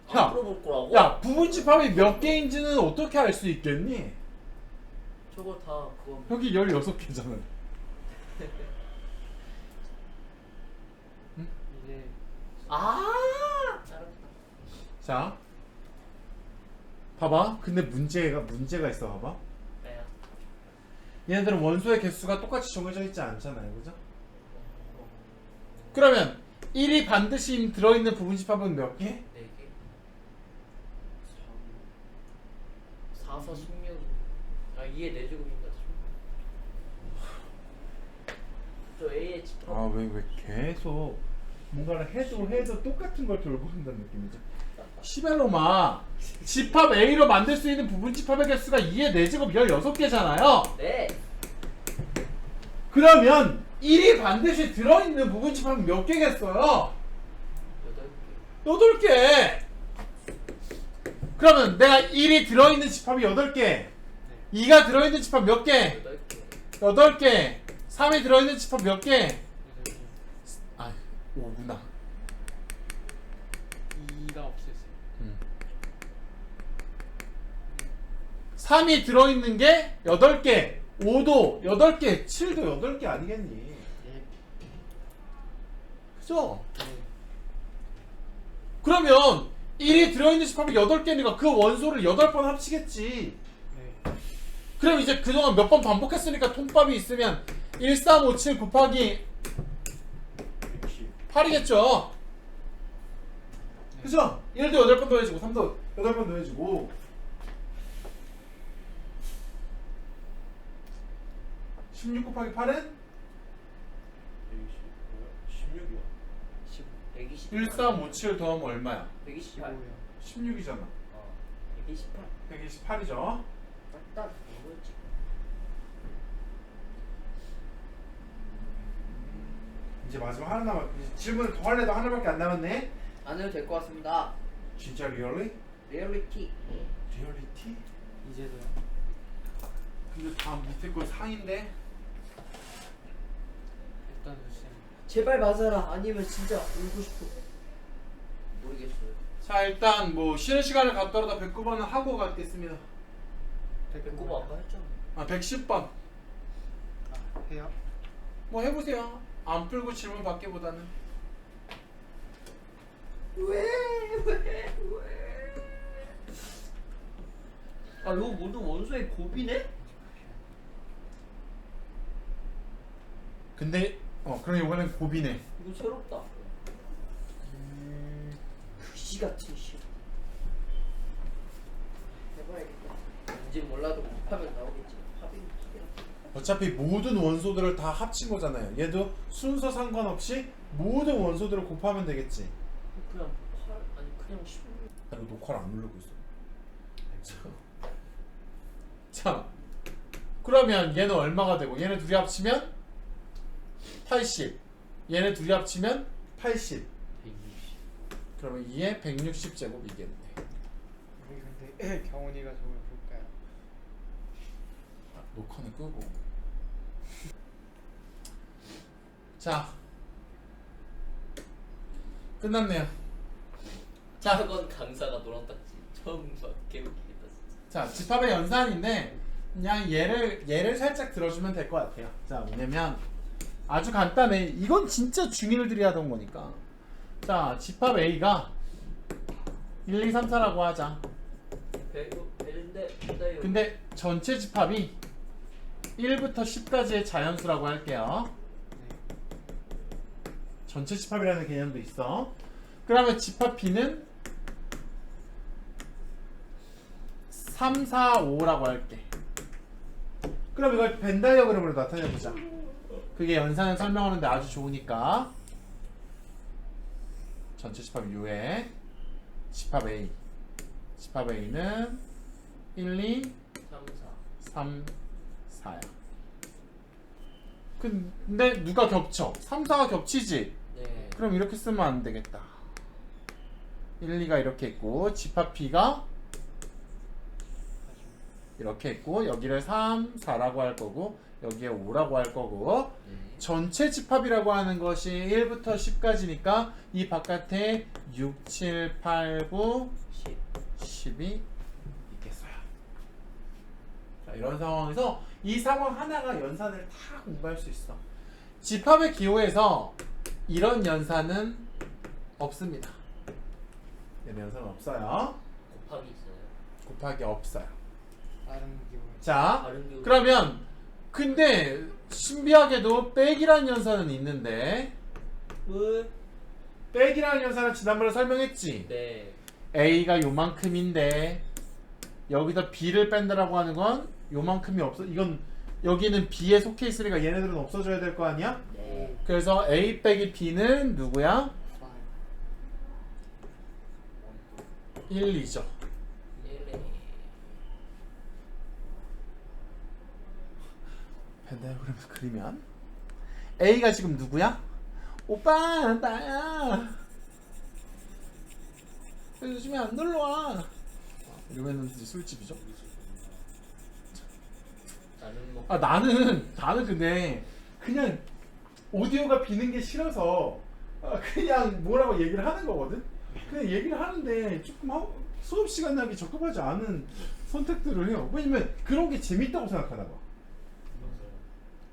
안 야. 풀어볼 거라고? 야 부분집합이 몇 개인지는 어떻게 알 수 있겠니? 저거 다 그거 여기 16개잖아. 이제 아 자, 봐봐. 근데 문제가 있어. 봐봐. 네. 얘네들은 원소의 개수가 똑같이 정해져 있지 않잖아요, 그죠? 그러면 1이 반드시 들어있는 부분집합은 몇 개? 4개 4, 4, 16 아 2의 4제곱인가 저 A의 집합 아, 왜 계속 뭔가를 해도 똑같은 걸 돌고 온다는 느낌이죠. 시벨로마 집합 A로 만들 수 있는 부분집합의 개수가 2의 4제곱 16개잖아요. 네 그러면 1이 반드시 들어있는 부분집합은 몇 개겠어요? 8개 8개. 그러면 내가 1이 들어있는 집합이 8개, 2가 들어있는 집합 몇 개? 8개 8개. 3이 들어있는 집합 몇 개? 아, 5구나. 2가 없앴어요. 3이 들어있는 게 8개, 5도 8개, 7도 8개 아니겠니? 예. 그죠? 네. 그러면 1이 들어있는 집합이 8개니까 그 원소를 8번 합치겠지. 네. 그럼 이제 그동안 몇 번 반복했으니까 통밥이 있으면 1, 3, 5, 7 곱하기 8이겠죠? 그죠? 1도 8번 더해주고 3도 8번 더해주고 16 곱하기 8은 120 1, 3, 5, 7 더하면 얼마야? 128 16이잖아. 128 128이죠. 딱 그거지 이제 마지막 하나 남았. 질문을 더 할래도 하나밖에 안 남았네. 안 해도 될 것 같습니다 진짜 리얼리? 리얼리티 리얼리티? 이제도요. 근데 다 밑에 거 상인데. 일단 주세요. 제발 맞아라 아니면 진짜 울고 싶어 모르겠어요 자 일단 뭐 쉬는 시간을 갖더라도 109번은 하고 가겠습니다. 배꼽 아까 했잖아 아 110번 아, 해요? 뭐 해보세요. 안 풀고 질문 받기보다는. 왜? 아 이거 모두 원소의 곱이네? 근데 그럼 이번엔 고비네. 이거 새롭다 그시 같은 시 해봐야겠다 뭔지 몰라도 곱하면 나오겠지 합이 어차피 모든 원소들을 다 합친 거잖아요. 얘도 순서 상관없이 모든 원소들을 곱하면 되겠지. 그냥 8 아니 그냥 16 나 이거 녹화를 안 누르고 있어. 자, 그러면 얘는 얼마가 되고 얘네 둘이 합치면 80. 얘네 둘이 합치면 80. 120. 그러면 2에 160제곱이겠네. 우리 근데 경훈이가 저걸 볼까요? 녹화는 끄고. 자, 끝났네요. 자, 학원 강사가 노랑딱지 처음 봐 개웃기겠다 진짜 자, 집합의 연산인데 그냥 얘를 살짝 들어주면 될 것 같아요. 자, 뭐냐면 아주 간단해. 이건 진짜 중1들이 하던 거니까. 자, 집합 A가 1, 2, 3, 4라고 하자. 배인데 근데 전체 집합이 1부터 10까지의 자연수라고 할게요. 전체 집합이라는 개념도 있어. 그러면 집합 B는 3, 4, 5라고 할게. 그럼 이걸 벤 다이어그램으로 나타내보자. 그게 연산을 설명하는데 아주 좋으니까. 전체 집합 U에 집합 A. 집합 A는 1, 2, 3, 3, 4야. 근데 누가 겹쳐? 3, 4가 겹치지? 4 네. 그럼 이렇게 쓰면 안 되겠다. 1, 2가 이렇게 있고 집합 B가 이렇게 있고 여기를 3, 4라고 할 거고 여기에 5라고 할 거고 네. 전체 집합이라고 하는 것이 1부터 10까지니까 이 바깥에 6, 7, 8, 9, 10이 있겠어요. 자, 이런 상황에서 이 상황 하나가 연산을 다 공부할 수 있어. 집합의 기호에서 이런 연산은 없습니다. 이런 연산은 없어요. 곱하기 있어요. 곱하기 없어요. 다른 기호. 자, 다른 기호. 그러면 근데 신비하게도 빼기라는 연산은 있는데 뭐? 빼기라는 연산은 지난번에 설명했지. 네. A가 요만큼인데 여기서 B를 뺀다라고 하는 건 요만큼이 없어. 이건 여기는 B에 속해 있으니까 얘네들은 없어져야 될 거 아니야? 네. 그래서 A 빼기 B는 누구야? 1, 2죠. 1, 펜다이어그램에서 그리면 A가 지금 누구야? 오빠 나야. 요즘에 안 놀러와. 이러면은 이제 술집이죠. 나는 뭐. 아 나는 근데 그냥 오디오가 비는 게 싫어서 그냥 뭐라고 얘기를 하는 거거든. 그냥 얘기를 하는데 조금 수업 시간 나기 적합하지 않은 선택들을 해요. 왜냐면 그런 게 재밌다고 생각하나 봐.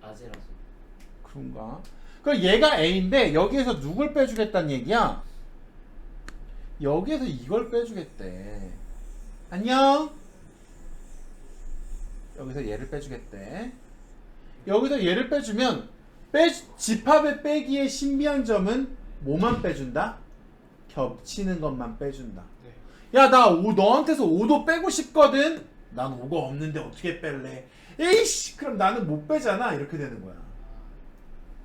아재라서. 그런가? 그럼 얘가 A인데 여기에서 누굴 빼주겠다는 얘기야? 여기에서 이걸 빼주겠대. 안녕. 여기서 얘를 빼주겠대. 여기서 얘를 빼주면 집합의 빼기의 신비한 점은 뭐만 빼준다? 겹치는 것만 빼준다. 네. 야, 나 너한테서 5도 빼고 싶거든? 난 5가 없는데 어떻게 뺄래? 에이씨, 그럼 나는 못 빼잖아. 이렇게 되는 거야.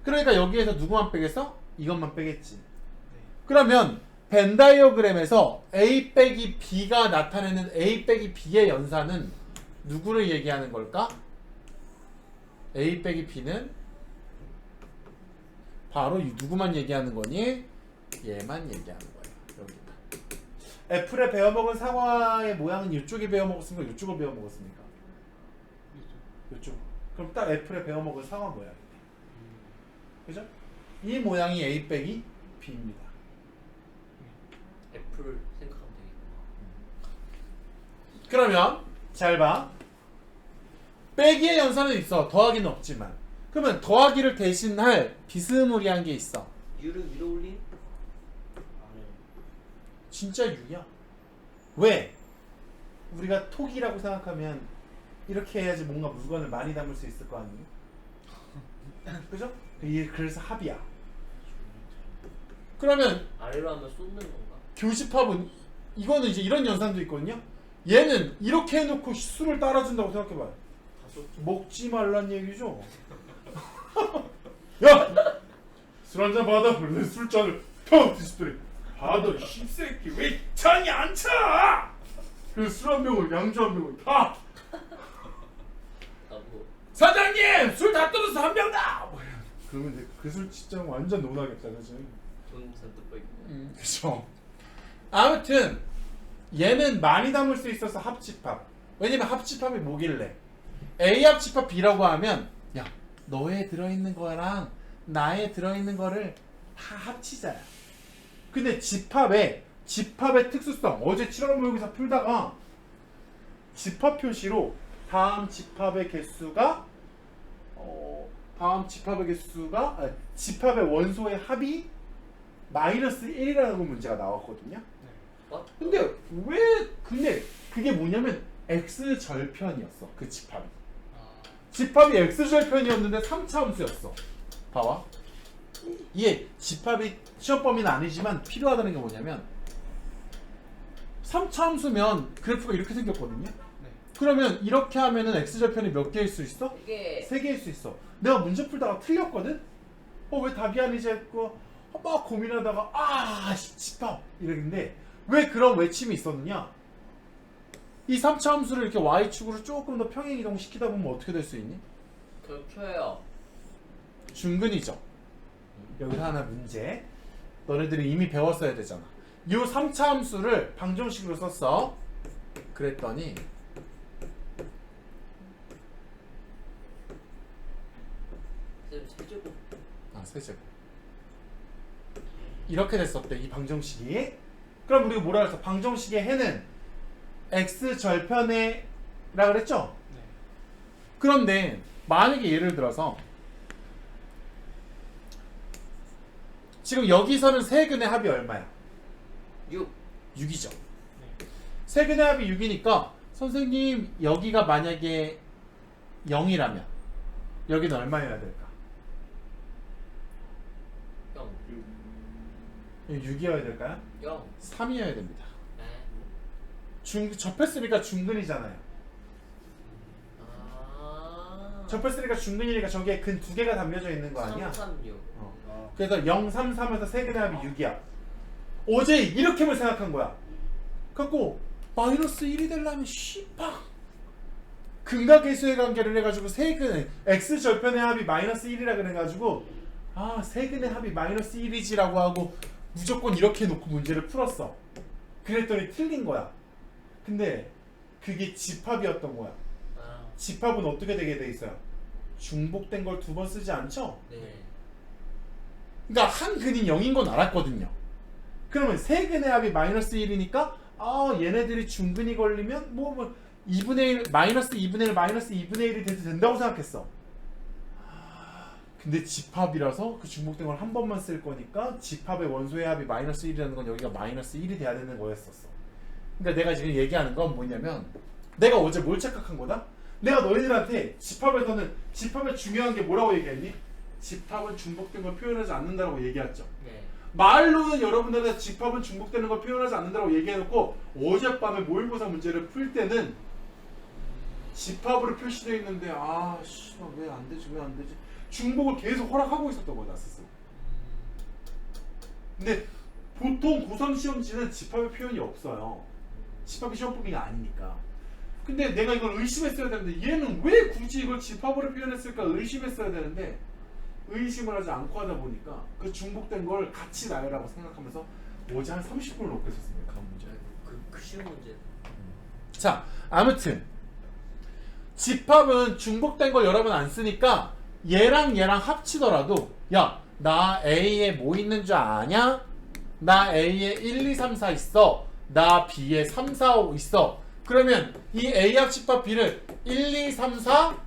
그러니까 여기에서 누구만 빼겠어? 이것만 빼겠지. 그러면 벤 다이어그램에서 A 빼기 B가 나타내는 A 빼기 B의 연산은 누구를 얘기하는 걸까? A 빼기 B는 바로 이 누구만 얘기하는 거니? 얘만 얘기하는 거예요. 여기다. 애플에 베어먹은 사과의 모양은 이쪽에 베어먹었습니까? 이쪽을 베어먹었습니까? 이쪽. 그럼 딱 애플에 베어먹은 사과 모양이네. 그죠? 이 모양이 A 빼기 B입니다. 애플을 생각하면 되겠구나. 그러면 잘 봐. 빼기의 연산은 있어. 더하기는 없지만. 그러면 더하기를 대신할 비스무리한 게 있어. U를 위로 올림? 진짜 U야. 왜? 우리가 톡이라고 생각하면 이렇게 해야지 뭔가 물건을 많이 담을 수 있을 거 아니에요? 그죠? 이게 그래서 합이야. 그러면 아래로 하면 쏟는 건가? 교집합은 이거는 이제 이런 연산도 있거든요. 얘는 이렇게 해놓고 수를 따라준다고 생각해봐요. 다 쏟. 먹지 말란 얘기죠. 야! 술 한잔 받아. 내 술잔을 턱 디스플레이. 받아 이 씹새끼 왜 잔이 안 차? 그 술 한 병을 양주 한 병을 다. 나뭐 사장님 술 다 떨어서 한 병다. 그러면 이제 그 술 진짜 완전 논하겠다, 그지? 돈 잔뜩 거 있고. 그렇죠. 아무튼 얘는 많이 담을 수 있어서 합집합. 왜냐면 합집합이 뭐길래? A 합집합 B라고 하면 야 너에 들어있는 거랑 나에 들어있는 거를 다 합치자야. 근데 집합의 특수성 어제 7월 모의고사 풀다가 집합 표시로 다음 집합의 개수가 집합의 원소의 합이 마이너스 1이라는 문제가 나왔거든요. 근데 근데 그게 뭐냐면 x절편이었어. 그 집합이. 집합이 x절편이었는데 3차 함수였어. 봐봐. 이게 집합이 시험 범위는 아니지만 필요하다는 게 뭐냐면 3차 함수면 그래프가 이렇게 생겼거든요. 그러면 이렇게 하면은 x절편이 몇 개일 수 있어? 이게 3개일 수 있어. 내가 문제 풀다가 틀렸거든? 왜 답이 아니지 했고 막 고민하다가 집합 이랬는데 왜 그런 외침이 있었느냐? 이 3차 함수를 이렇게 y축으로 조금 더 평행 이동시키다 보면 어떻게 될 수 있니? 겹쳐요. 중근이죠. 여기서 하나 문제. 너네들이 이미 배웠어야 되잖아. 이 3차 함수를 방정식으로 썼어. 그랬더니 세제곱. 이렇게 됐었대 이 방정식이. 그럼 우리가 뭐라 그랬어? 방정식의 해는 x 절편의 라 그랬죠? 네. 그런데 만약에 예를 들어서 지금 여기서는 세근의 합이 얼마야? 6. 6이죠. 네. 세근의 합이 6이니까 선생님 여기가 만약에 0이라면 여기는 얼마여야 될까? 0. 6이어야 될까요? 0. 3이어야 됩니다. 네. 접했으니까 중근이잖아요. 아. 접했으니까 중근이니까 저기에 근 두 개가 담겨져 있는 거 아니야? 336. 그래서 0, 3, 3에서 세근의 합이 6이야. 어제 이렇게만 생각한 거야. 갖고 마이너스 1이 되려면 씨팍 근각계수의 관계를 해가지고 세근 x 절편의 합이 마이너스 1이라 그래가지고 아 세근의 합이 마이너스 1이지라고 하고 무조건 이렇게 놓고 문제를 풀었어. 그랬더니 틀린 거야. 근데 그게 집합이었던 거야. 아. 집합은 어떻게 되게 돼 있어요? 중복된 걸 두 번 쓰지 않죠? 네. 그러니까 한 근이 0인 건 알았거든요. 그러면 세 근의 합이 마이너스 1이니까 아 얘네들이 중근이 걸리면 뭐 2분의 1 마이너스 2분의 1 마이너스 2분의 1이 돼도 된다고 생각했어. 근데 집합이라서 그 중복된 걸 한 번만 쓸 거니까 집합의 원소의 합이 마이너스 1이라는 건 여기가 마이너스 1이 돼야 되는 거였었어. 그러니까 내가 지금 얘기하는 건 뭐냐면 내가 어제 뭘 착각한 거다? 내가 너희들한테 집합에서는 집합의 중요한 게 뭐라고 얘기했니? 집합은 중복된 걸 표현하지 않는다고 얘기했죠. 네. 말로는 여러분들한테 집합은 중복되는 걸 표현하지 않는다고 얘기해놓고 어젯밤에 모의고사 문제를 풀 때는 집합으로 표시되어 있는데 아 씨발 왜 안 되지 왜 안 되지 중복을 계속 허락하고 있었던 거다 스스로. 근데 보통 고3 시험지는 집합의 표현이 없어요. 집합이 시험법이 아니니까. 근데 내가 이걸 의심했어야 되는데 얘는 왜 굳이 이걸 집합으로 표현했을까 의심했어야 되는데 의심을 하지 않고 하다 보니까 그 중복된 걸 같이 나열하고 생각하면서 어제 한 30분을 놓고 있었습니다. 그 문제. 그 쉬운 문제. 자, 아무튼 집합은 중복된 걸 여러 번 안 쓰니까 얘랑 얘랑 합치더라도 야, 나 A에 뭐 있는 줄 아냐? 나 A에 1, 2, 3, 4 있어. 나 B에 3, 4, 5 있어. 그러면 이 A합 집합 B를 1, 2, 3, 4,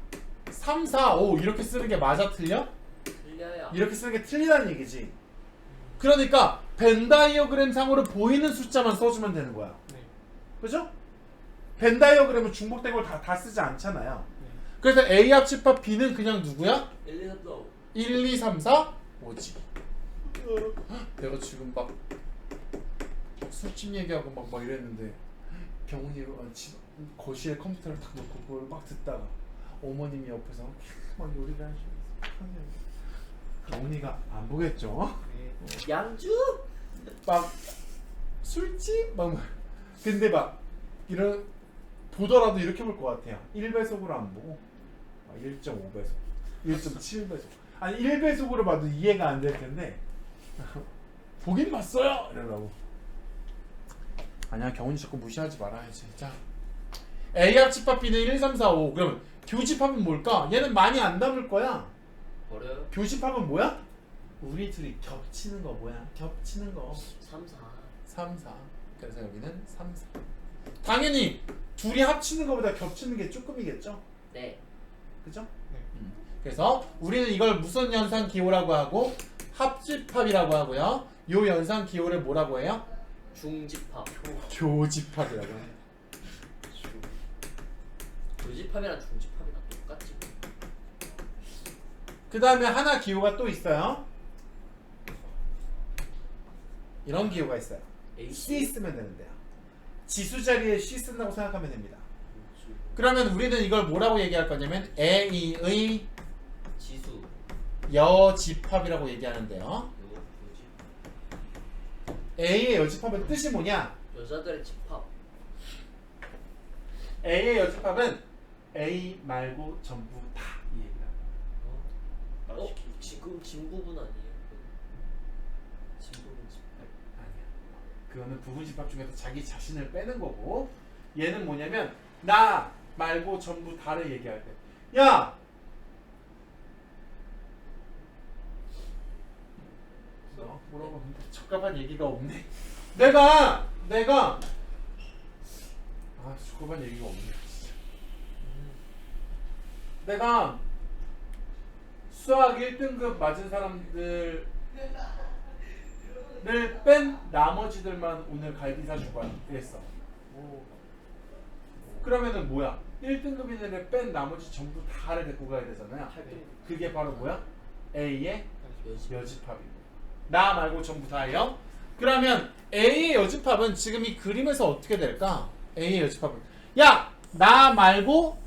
3, 4, 5 이렇게 쓰는 게 맞아 틀려? 틀려요. 이렇게 쓰는 게 틀리다는 얘기지. 그러니까 벤 다이어그램 상으로 보이는 숫자만 써주면 되는 거야. 네. 그죠? 벤 다이어그램은 중복된 걸 다 쓰지 않잖아요. 네. 그래서 A합 집합 B는 그냥 누구야? 1, 2, 3, 4, 5. 1, 2, 3, 4, 5지. 내가 지금 막 술집 얘기하고 막 이랬는데 경훈이 거실에 컴퓨터를 딱 놓고 그걸 막 듣다가 어머님이 옆에서 막 요리를 하시면서 경훈이가 안 보겠죠? 네. 양주? 막 술집? 막 근데 막 이런 보더라도 이렇게 볼 것 같아요. 1배속으로 안 보고 1.5배속 1.7배속 아니 1배속으로 봐도 이해가 안 될 텐데 보긴 봤어요! 이러려고. 아니야 경훈이 자꾸 무시하지 말아야지. 자 A합 집합 B는 1, 2, 3, 4, 5 그러면 교집합은 뭘까? 얘는 많이 안 담을 거야. 버려요? 교집합은 뭐야? 우리 둘이 겹치는 거 뭐야? 겹치는 거 3, 4. 3, 4 그래서 여기는 3, 4 당연히 둘이 합치는 것보다 겹치는 게 조금이겠죠? 네. 그죠? 네. 그래서 우리는 이걸 무슨 연산 기호라고 하고 합집합이라고 하고요. 요 연산 기호를 뭐라고 해요? 중집합. 교집합이라고 해요. 교집합이랑 중집합이랑 똑같지. 그 다음에 하나 기호가 또 있어요. 이런 기호가 있어요. C 쓰면 되는데요. 지수 자리에 C 쓴다고 생각하면 됩니다. 그러면 우리는 이걸 뭐라고 얘기할 거냐면 A의 지수. 여집합이라고 얘기하는데요. 요거 교집. A의 여집합은 뜻이 뭐냐? 여자들의 집합. A의 여집합은 A 말고 전부 다 이 얘기다. 지금 진부분 아니에요? 진부분 집합. 아니야. 그거는 부분 집합 중에서 자기 자신을 빼는 거고 얘는 뭐냐면 나 말고 전부 다를 얘기할 때 야! 뭐라고 하는데 적합한 얘기가 없네. 내가 적합한 얘기가 없네. 진짜. 내가 수학 1등급 맞은 사람들을 뺀 나머지들만 오늘 갈비 사줄 거야. 이랬어. 그러면은 뭐야? 1등급인 애를 뺀 나머지 전부 다를 데리고 가야 되잖아요. 그게 바로 뭐야? A의 여집합이고 나 말고 전부 다예요. 그러면 A의 여집합은 지금 이 그림에서 어떻게 될까? A의 여집합은 야! 나 말고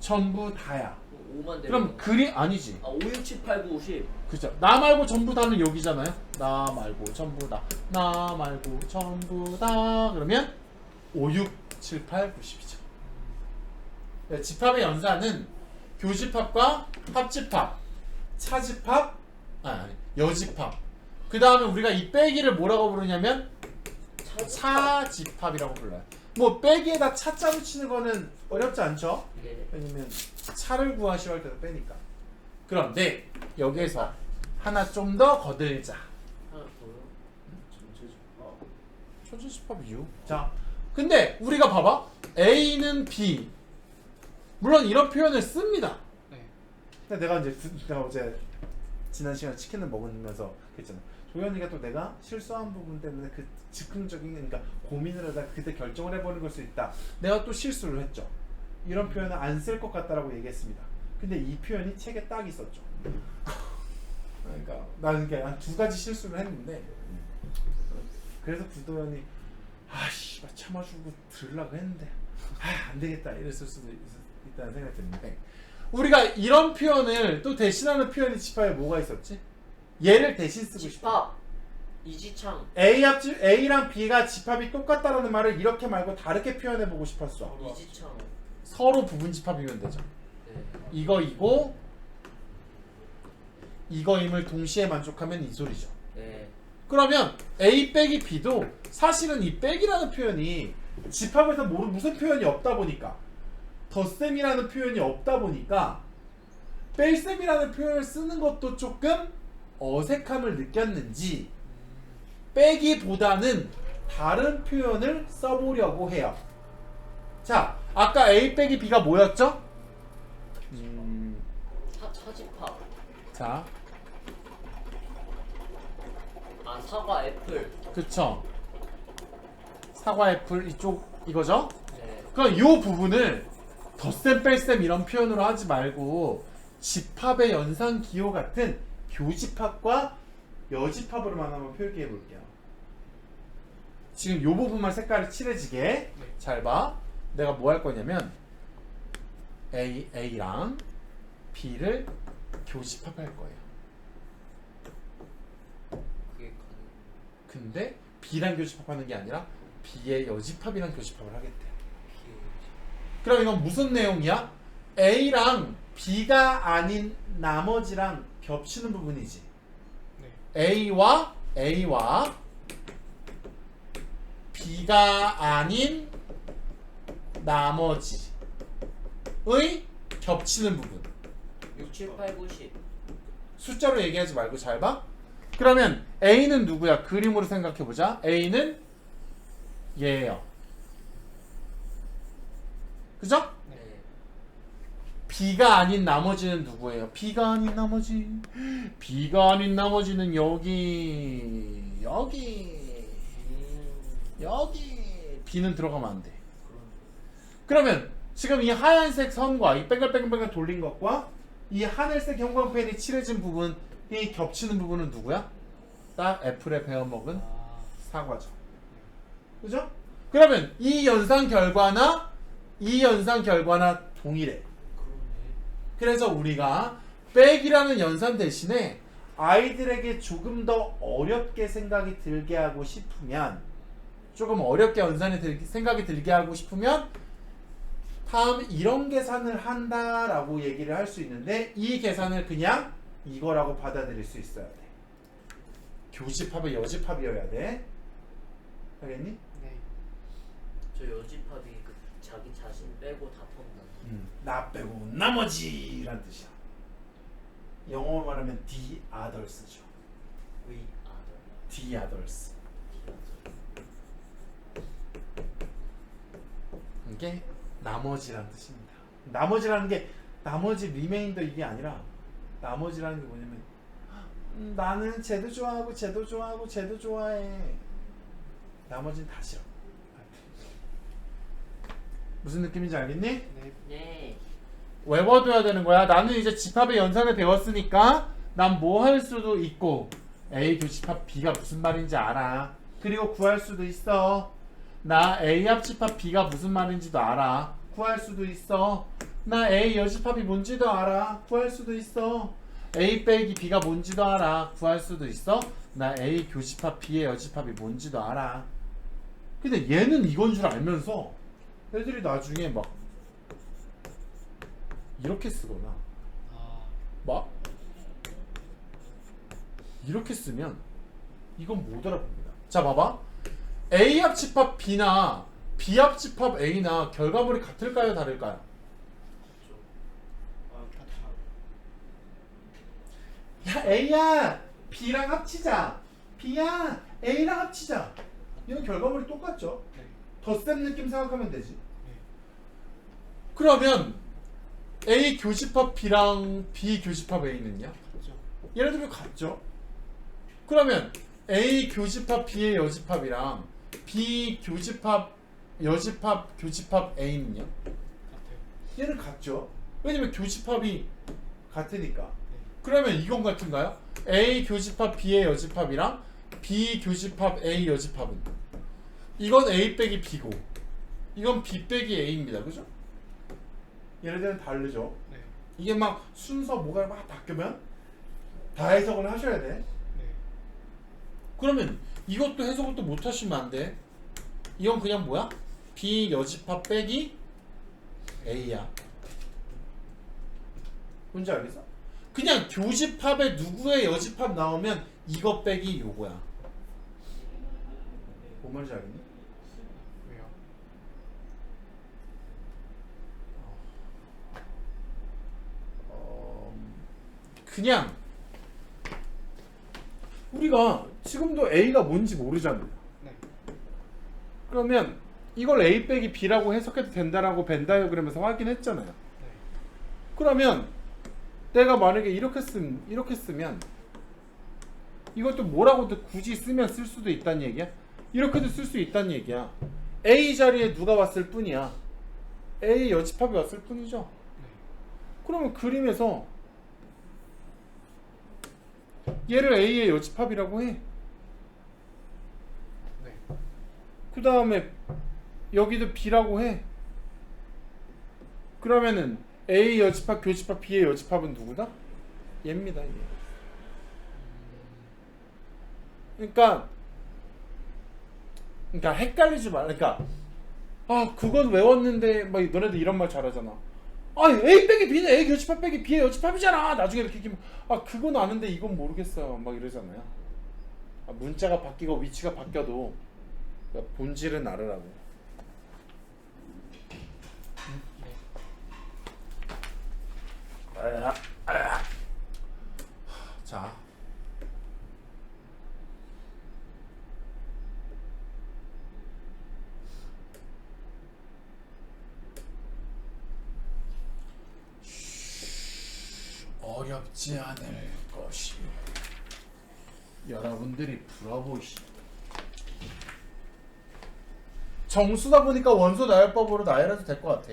전부 다야. 5만 대. 그럼 그림 아니지. 5, 6, 7, 8, 9, 50. 그죠? 나 말고 전부 다는 여기잖아요. 나 말고 전부 다. 나 말고 전부 다. 그러면 5, 6, 7, 8, 90이죠. 네, 집합의 연산은 교집합과 합집합, 차집합, 아니 여집합. 그 다음에 우리가 이 빼기를 뭐라고 부르냐면 차집합이라고 불러요. 뭐 빼기에다 차자 붙이는 거는 어렵지 않죠? 네. 왜냐면 차를 구하시오 할 때도 빼니까. 그런데 여기에서 하나 좀 더 거들자. 하나 보여. 천재집합 이유. 자, 근데 우리가 봐봐. A는 B. 물론 이런 표현을 씁니다. 네. 근데 내가 어제 지난 시간에 치킨을 먹으면서 그랬잖아. 조현이가 또 내가 실수한 부분 때문에 그 즉흥적인 그러니까 고민을 하다가 그때 결정을 해버리는 걸 수 있다. 내가 또 실수를 했죠. 이런 표현은 안 쓸 것 같다라고 얘기했습니다. 근데 이 표현이 책에 딱 있었죠. 그러니까 나는 그러니까 한 2가지 실수를 했는데 그래서 구도현이 아씨 참아주고 들으려고 했는데 안 되겠다 이랬을 수도 있다는 생각이 드는데 우리가 이런 표현을 또 대신하는 표현이 집합에 뭐가 있었지? 얘를 대신 쓰고 싶어. 집합. 이지창. A랑 B가 집합이 똑같다라는 말을 이렇게 말고 다르게 표현해보고 싶었어. 이지창. 서로 부분 집합이면 되죠. 네. 이거이고 이거임을 동시에 만족하면 이 소리죠. 네. 그러면 A 빼기 B도 사실은 이 빼기라는 표현이 집합에서 무슨 표현이 없다 보니까 덧셈이라는 표현이 없다 보니까 뺄셈이라는 표현을 쓰는 것도 조금 어색함을 느꼈는지 빼기보다는 다른 표현을 써보려고 해요. 자, 아까 A 빼기 B가 뭐였죠? 차집합. 자, 사과 애플. 그쵸? 사과 애플 이거죠? 네. 그럼 이 부분을 덧셈 뺄셈 이런 표현으로 하지 말고 집합의 연산 기호 같은 교집합과 여집합으로만 한번 표기해 볼게요. 지금 이 부분만 색깔이 칠해지게 잘 봐. 내가 뭐 할 거냐면 A랑 B를 교집합할 거예요. 그게 가능. 근데 B랑 교집합하는 게 아니라 B의 여집합이랑 교집합을 하겠대. 그럼 이건 무슨 내용이야? A랑 B가 아닌 나머지랑 겹치는 부분이지. A와 B가 아닌 나머지의 겹치는 부분. 6, 7, 8, 9, 10. 숫자로 얘기하지 말고 잘 봐. 그러면 A는 누구야? 그림으로 생각해보자. A는 얘예요. 그죠? 네. B가 아닌 나머지는 누구예요? B가 아닌 나머지는 여기 B는 들어가면 안 돼. 그러면 지금 이 하얀색 선과 이 뺑글뺑글 돌린 것과 이 하늘색 형광펜이 칠해진 부분이 겹치는 부분은 누구야? 딱 애플에 베어먹은 사과죠. 그죠? 그러면 이 연산 결과나 동일해. 그래서 우리가 빼기라는 연산 대신에 아이들에게 조금 더 어렵게 생각이 들게 하고 싶으면 조금 어렵게 생각이 들게 하고 싶으면 다음 이런 계산을 한다라고 얘기를 할 수 있는데 이 계산을 그냥 이거라고 받아들일 수 있어야 돼. 교집합의 여집합이어야 돼. 알겠니? 네. 저 여집합이 그 자기 자신 빼고 다 푼다. 나 빼고 나머지란 뜻이야. 영어로 말하면 the others죠. We are. the others. 이게 나머지란 뜻입니다. 나머지라는 게 나머지 리메인더 이게 아니라 나머지라는 게 뭐냐면 나는 쟤도 좋아하고 쟤도 좋아하고 쟤도 좋아해. 나머지는 다 싫어. 무슨 느낌인지 알겠니? 네. 네. 외워둬야 되는 거야. 나는 이제 집합의 연산을 배웠으니까 난 뭐 할 수도 있고 A 교집합 B가 무슨 말인지 알아. 그리고 구할 수도 있어. 나 A 합집합 B가 무슨 말인지도 알아. 구할 수도 있어. 나 A 여집합이 뭔지도 알아. 구할 수도 있어. A 빼기 B가 뭔지도 알아. 구할 수도 있어. 나 A 교집합 B의 여집합이 뭔지도 알아. 근데 얘는 이건 줄 알면서 애들이 나중에 막 이렇게 쓰거나 막 이렇게 쓰면 이건 못 알아봅니다. 자 봐봐. A 합집합 B나 B 합집합 A나 결과물이 같을까요 다를까요? 야 A야 B랑 합치자. B야 A랑 합치자. 이건 결과물이 똑같죠? 네. 덧셈 느낌 생각하면 되지. 그러면 A 교집합 B랑 B 교집합 A는요? 그렇죠. 얘네들이 같죠? 그러면 A 교집합 B의 여집합이랑 B 교집합 여집합 교집합 A는요? 같아요. 얘는 같죠? 왜냐면 교집합이 같으니까. 그러면 이건 같은가요? A 교집합 B의 여집합이랑 B 교집합 A 여집합은 이건 A 빼기 B고 이건 B 빼기 A입니다. 그죠? 얘네들은 다르죠? 네. 이게 막 순서 뭐가 막 바뀌면 다 해석을 하셔야 돼. 네. 그러면 이것도 해석을 또 못 하시면 안 돼. 이건 그냥 뭐야? B 여집합 빼기 A야. 뭔지 알겠어? 그냥 교집합에 누구의 여집합 나오면 이거 빼기 요거야. 뭔 말인지 알겠니? 왜요? 그냥 우리가 지금도 A가 뭔지 모르잖아요. 네. 그러면 이걸 A 빼기 B라고 해석해도 된다라고 벤 다이어그램에서 확인했잖아요. 네. 그러면 내가 만약에 이렇게 쓰면 이것도 뭐라고도 굳이 쓰면 쓸 수도 있다는 얘기야. 이렇게도 쓸 수 있다는 얘기야. A 자리에 누가 왔을 뿐이야. A 여집합이 왔을 뿐이죠. 네. 그러면 그림에서 얘를 A의 여집합이라고 해. 네. 그 다음에 여기도 B라고 해. 그러면은 A 여집합, 교집합, B의 여집합은 누구다? 얘입니다. 얘. 그러니까 헷갈리지 말. 그러니까 그건 외웠는데 막 너네들 이런 말 잘하잖아. A 빼기 B는 A 교집합 빼기 B의 여집합이잖아. 나중에 이렇게 얘기하면 그건 아는데 이건 모르겠어요. 막 이러잖아요. 문자가 바뀌고 위치가 바뀌어도 본질은 알으라고. 자, 어렵지 않을 것이 여러분들이 풀어보시. 정수다 보니까 원소 나열법으로 나열해도 될 것 같아.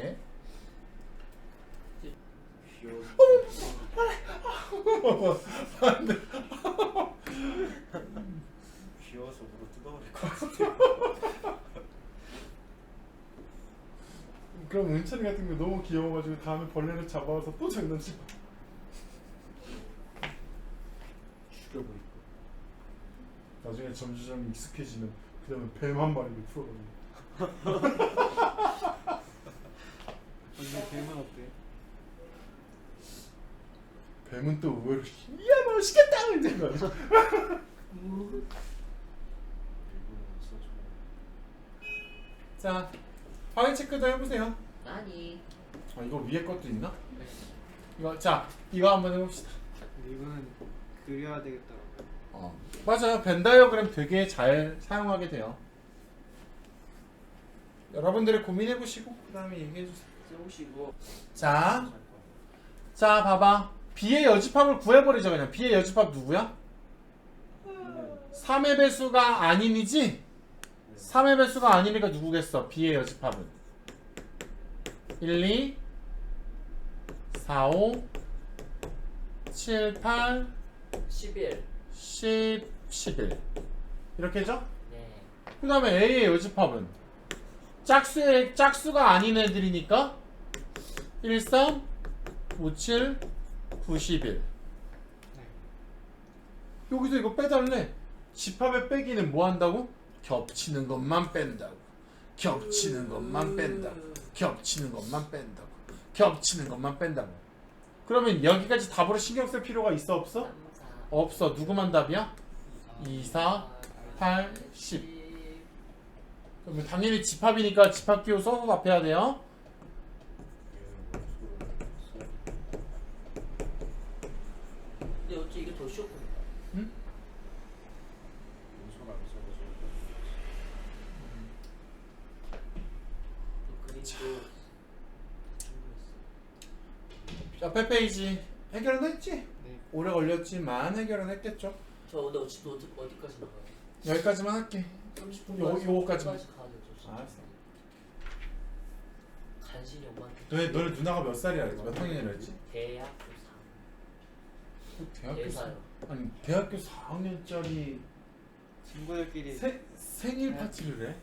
귀여워서 물어 뜯어버릴 것 같아. 그럼 은찬이 같은 거 너무 귀여워가지고 다음에 벌레를 잡아와서 또 장난치고 죽여버리고. 나중에 점점 익숙해지면 그 다음에 뱀 한 마리를 풀어버리고. 언니 뱀은 어때? 뱀은 또 의외로 이야 맛있겠다 이런 거야. 자, 확인 체크도 해보세요. 아니. 이거 위에 것도 있나? 네. 이거 한번 해봅시다. 근데 이거는 그려야 되겠더라고요. 맞아요. 벤 다이어그램 되게 잘 사용하게 돼요. 여러분들이 고민해보시고 그 다음에 얘기해주세요. 혹시 이거 자 봐봐. B의 여집합을 구해버리자. 그냥 B의 여집합 누구야? 3의 배수가 아닌이지? 3의 배수가 아니니까 누구겠어? B의 여집합은 1, 2, 4, 5, 7, 8, 11. 10, 11 이렇게 해줘? 네. 그 다음에 A의 여집합은 짝수가 아닌 애들이니까 1, 3, 5, 7, 9, 11 여기서 이거 빼달래. 집합의 빼기는 뭐 한다고? 겹치는 것만 뺀다고. 겹치는 것만 뺀다고. 겹치는 것만 뺀다고. 겹치는 것만 뺀다고. 그러면 여기까지 답으로 신경 쓸 필요가 있어 없어? 3, 4, 없어. 누구만 답이야? 2, 4, 8, 10 그러면 당연히 집합이니까 집합 기호 써서 답해야 돼요. 근데 어째 이게 더 쉬웠구나. 응? 그림도 옆에 페이지 해결은 했지? 네. 오래 걸렸지만 해결은 했겠죠. 저 근데 어디까지 나가요? 여기까지만 할게. 30분 요거까지만. 가야 되죠. 알았어. 간신히 엄마한테. 너네 누나가 몇 살이라 그랬지? 몇 학년이라 그랬지? 대학교 3. 대학교 대사요. 아니 대학교 4학년짜리 친구들끼리 생일 파티를 해?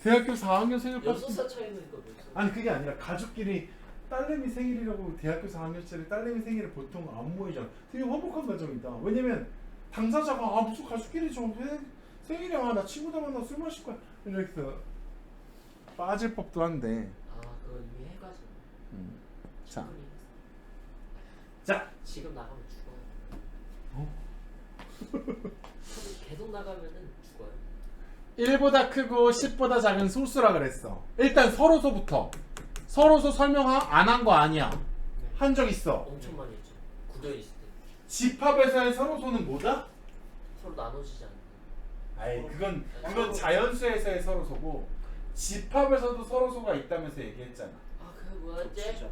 대학교 4학년 생일 파티 6살 차이니까 몇 살? 아니 그게 아니라 가족끼리 딸내미 생일이라고 대학교 4학년짜리 딸내미 생일을 보통 안 모이잖아. 되게 화목한 가정이다. 왜냐면 당사자가 무슨 가족끼리 좀 생일이야. 나 친구들 만나 술 마실 거야. 이렇게 해서 빠질 법도 한데. 아 그거 이미 해가지고. 자. 충분히 했어. 자. 지금 나가면 죽어요. 계속 나가면은 죽어요. 1보다 크고 10보다 작은 소수라 그랬어. 일단 서로소부터. 서로소 설명 안 한 거 아니야. 한 적 있어. 엄청 많이 했죠. 굳어 있을 때 집합에서의 서로소는 뭐다? 서로 나눠지지 않는. 아이 그건 자연수에서의 서로소고 집합에서도 서로소가 있다면서 얘기했잖아. 아 그게 뭐였지?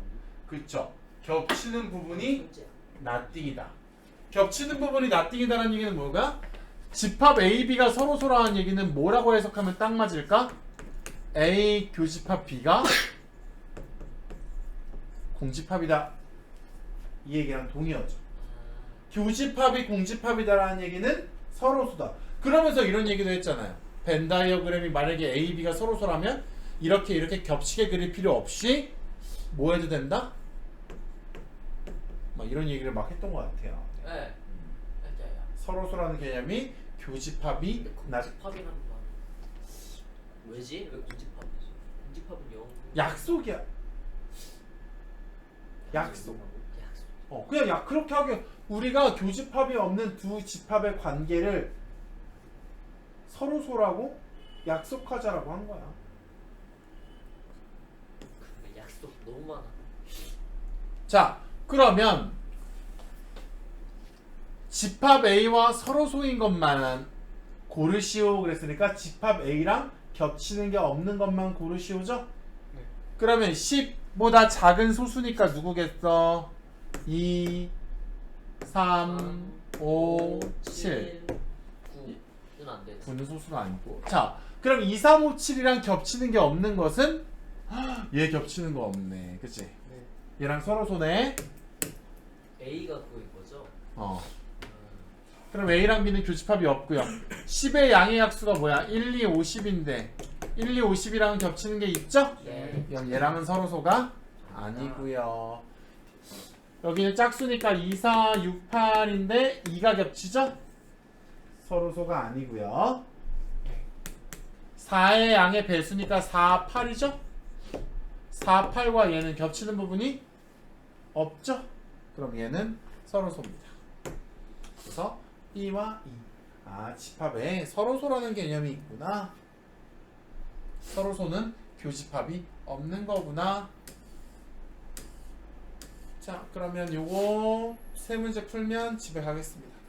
그쵸. 겹치는 부분이 존재야. 나띵이다. 겹치는 부분이 나띵이다라는 얘기는 뭐가? 집합 A, B가 서로소라는 얘기는 뭐라고 해석하면 딱 맞을까? A 교집합 B가 공집합이다. 이 얘기랑 동의하죠. 교집합이 공집합이다라는 얘기는 서로소다. 그러면서 이런 얘기도 했잖아요. 벤 다이어그램이 만약에 A, B가 서로소라면 이렇게 겹치게 그릴 필요 없이 뭐 해도 된다? 막 이런 얘기를 막 했던 것 같아요. 네. 맞아요. 서로소라는 개념이 교집합이 근데 나 공집합이라는 말 왜지? 왜 공집합이지? 공집합은 영어. 약속이야. 약속. 약속. 그냥 그렇게 하게 우리가 교집합이 없는 두 집합의 관계를 서로소라고 약속하자라고 한 거야. 근데 약속 너무 많아. 자, 그러면 집합 A와 서로소인 것만 고르시오 그랬으니까 집합 A랑 겹치는 게 없는 것만 고르시오죠? 네. 그러면 10보다 작은 소수니까 누구겠어? 2, 3, 5, 7 9는 안 돼. 9는 소수가 아니고. 자, 그럼 2, 3, 5, 7이랑 겹치는 게 없는 것은 얘 겹치는 거 없네. 그치? 네. 얘랑 서로소네. A가 그거인 거죠? 그럼 A랑 B는 교집합이 없고요. 10의 양의 약수가 뭐야? 1, 2, 50인데 1, 2, 50이랑 겹치는 게 있죠? 네. 그럼 얘랑은 서로소가 아니고요. 여기는 짝수니까 2, 4, 6, 8인데 2가 겹치죠? 서로소가 아니고요. 4의 양의 배수니까 4, 8이죠? 4, 8과 얘는 겹치는 부분이 없죠? 그럼 얘는 서로소입니다. 그래서 B와 E. 집합에 서로소라는 개념이 있구나. 서로소는 교집합이 없는 거구나. 자, 그러면 요거 세 문제 풀면 집에 가겠습니다.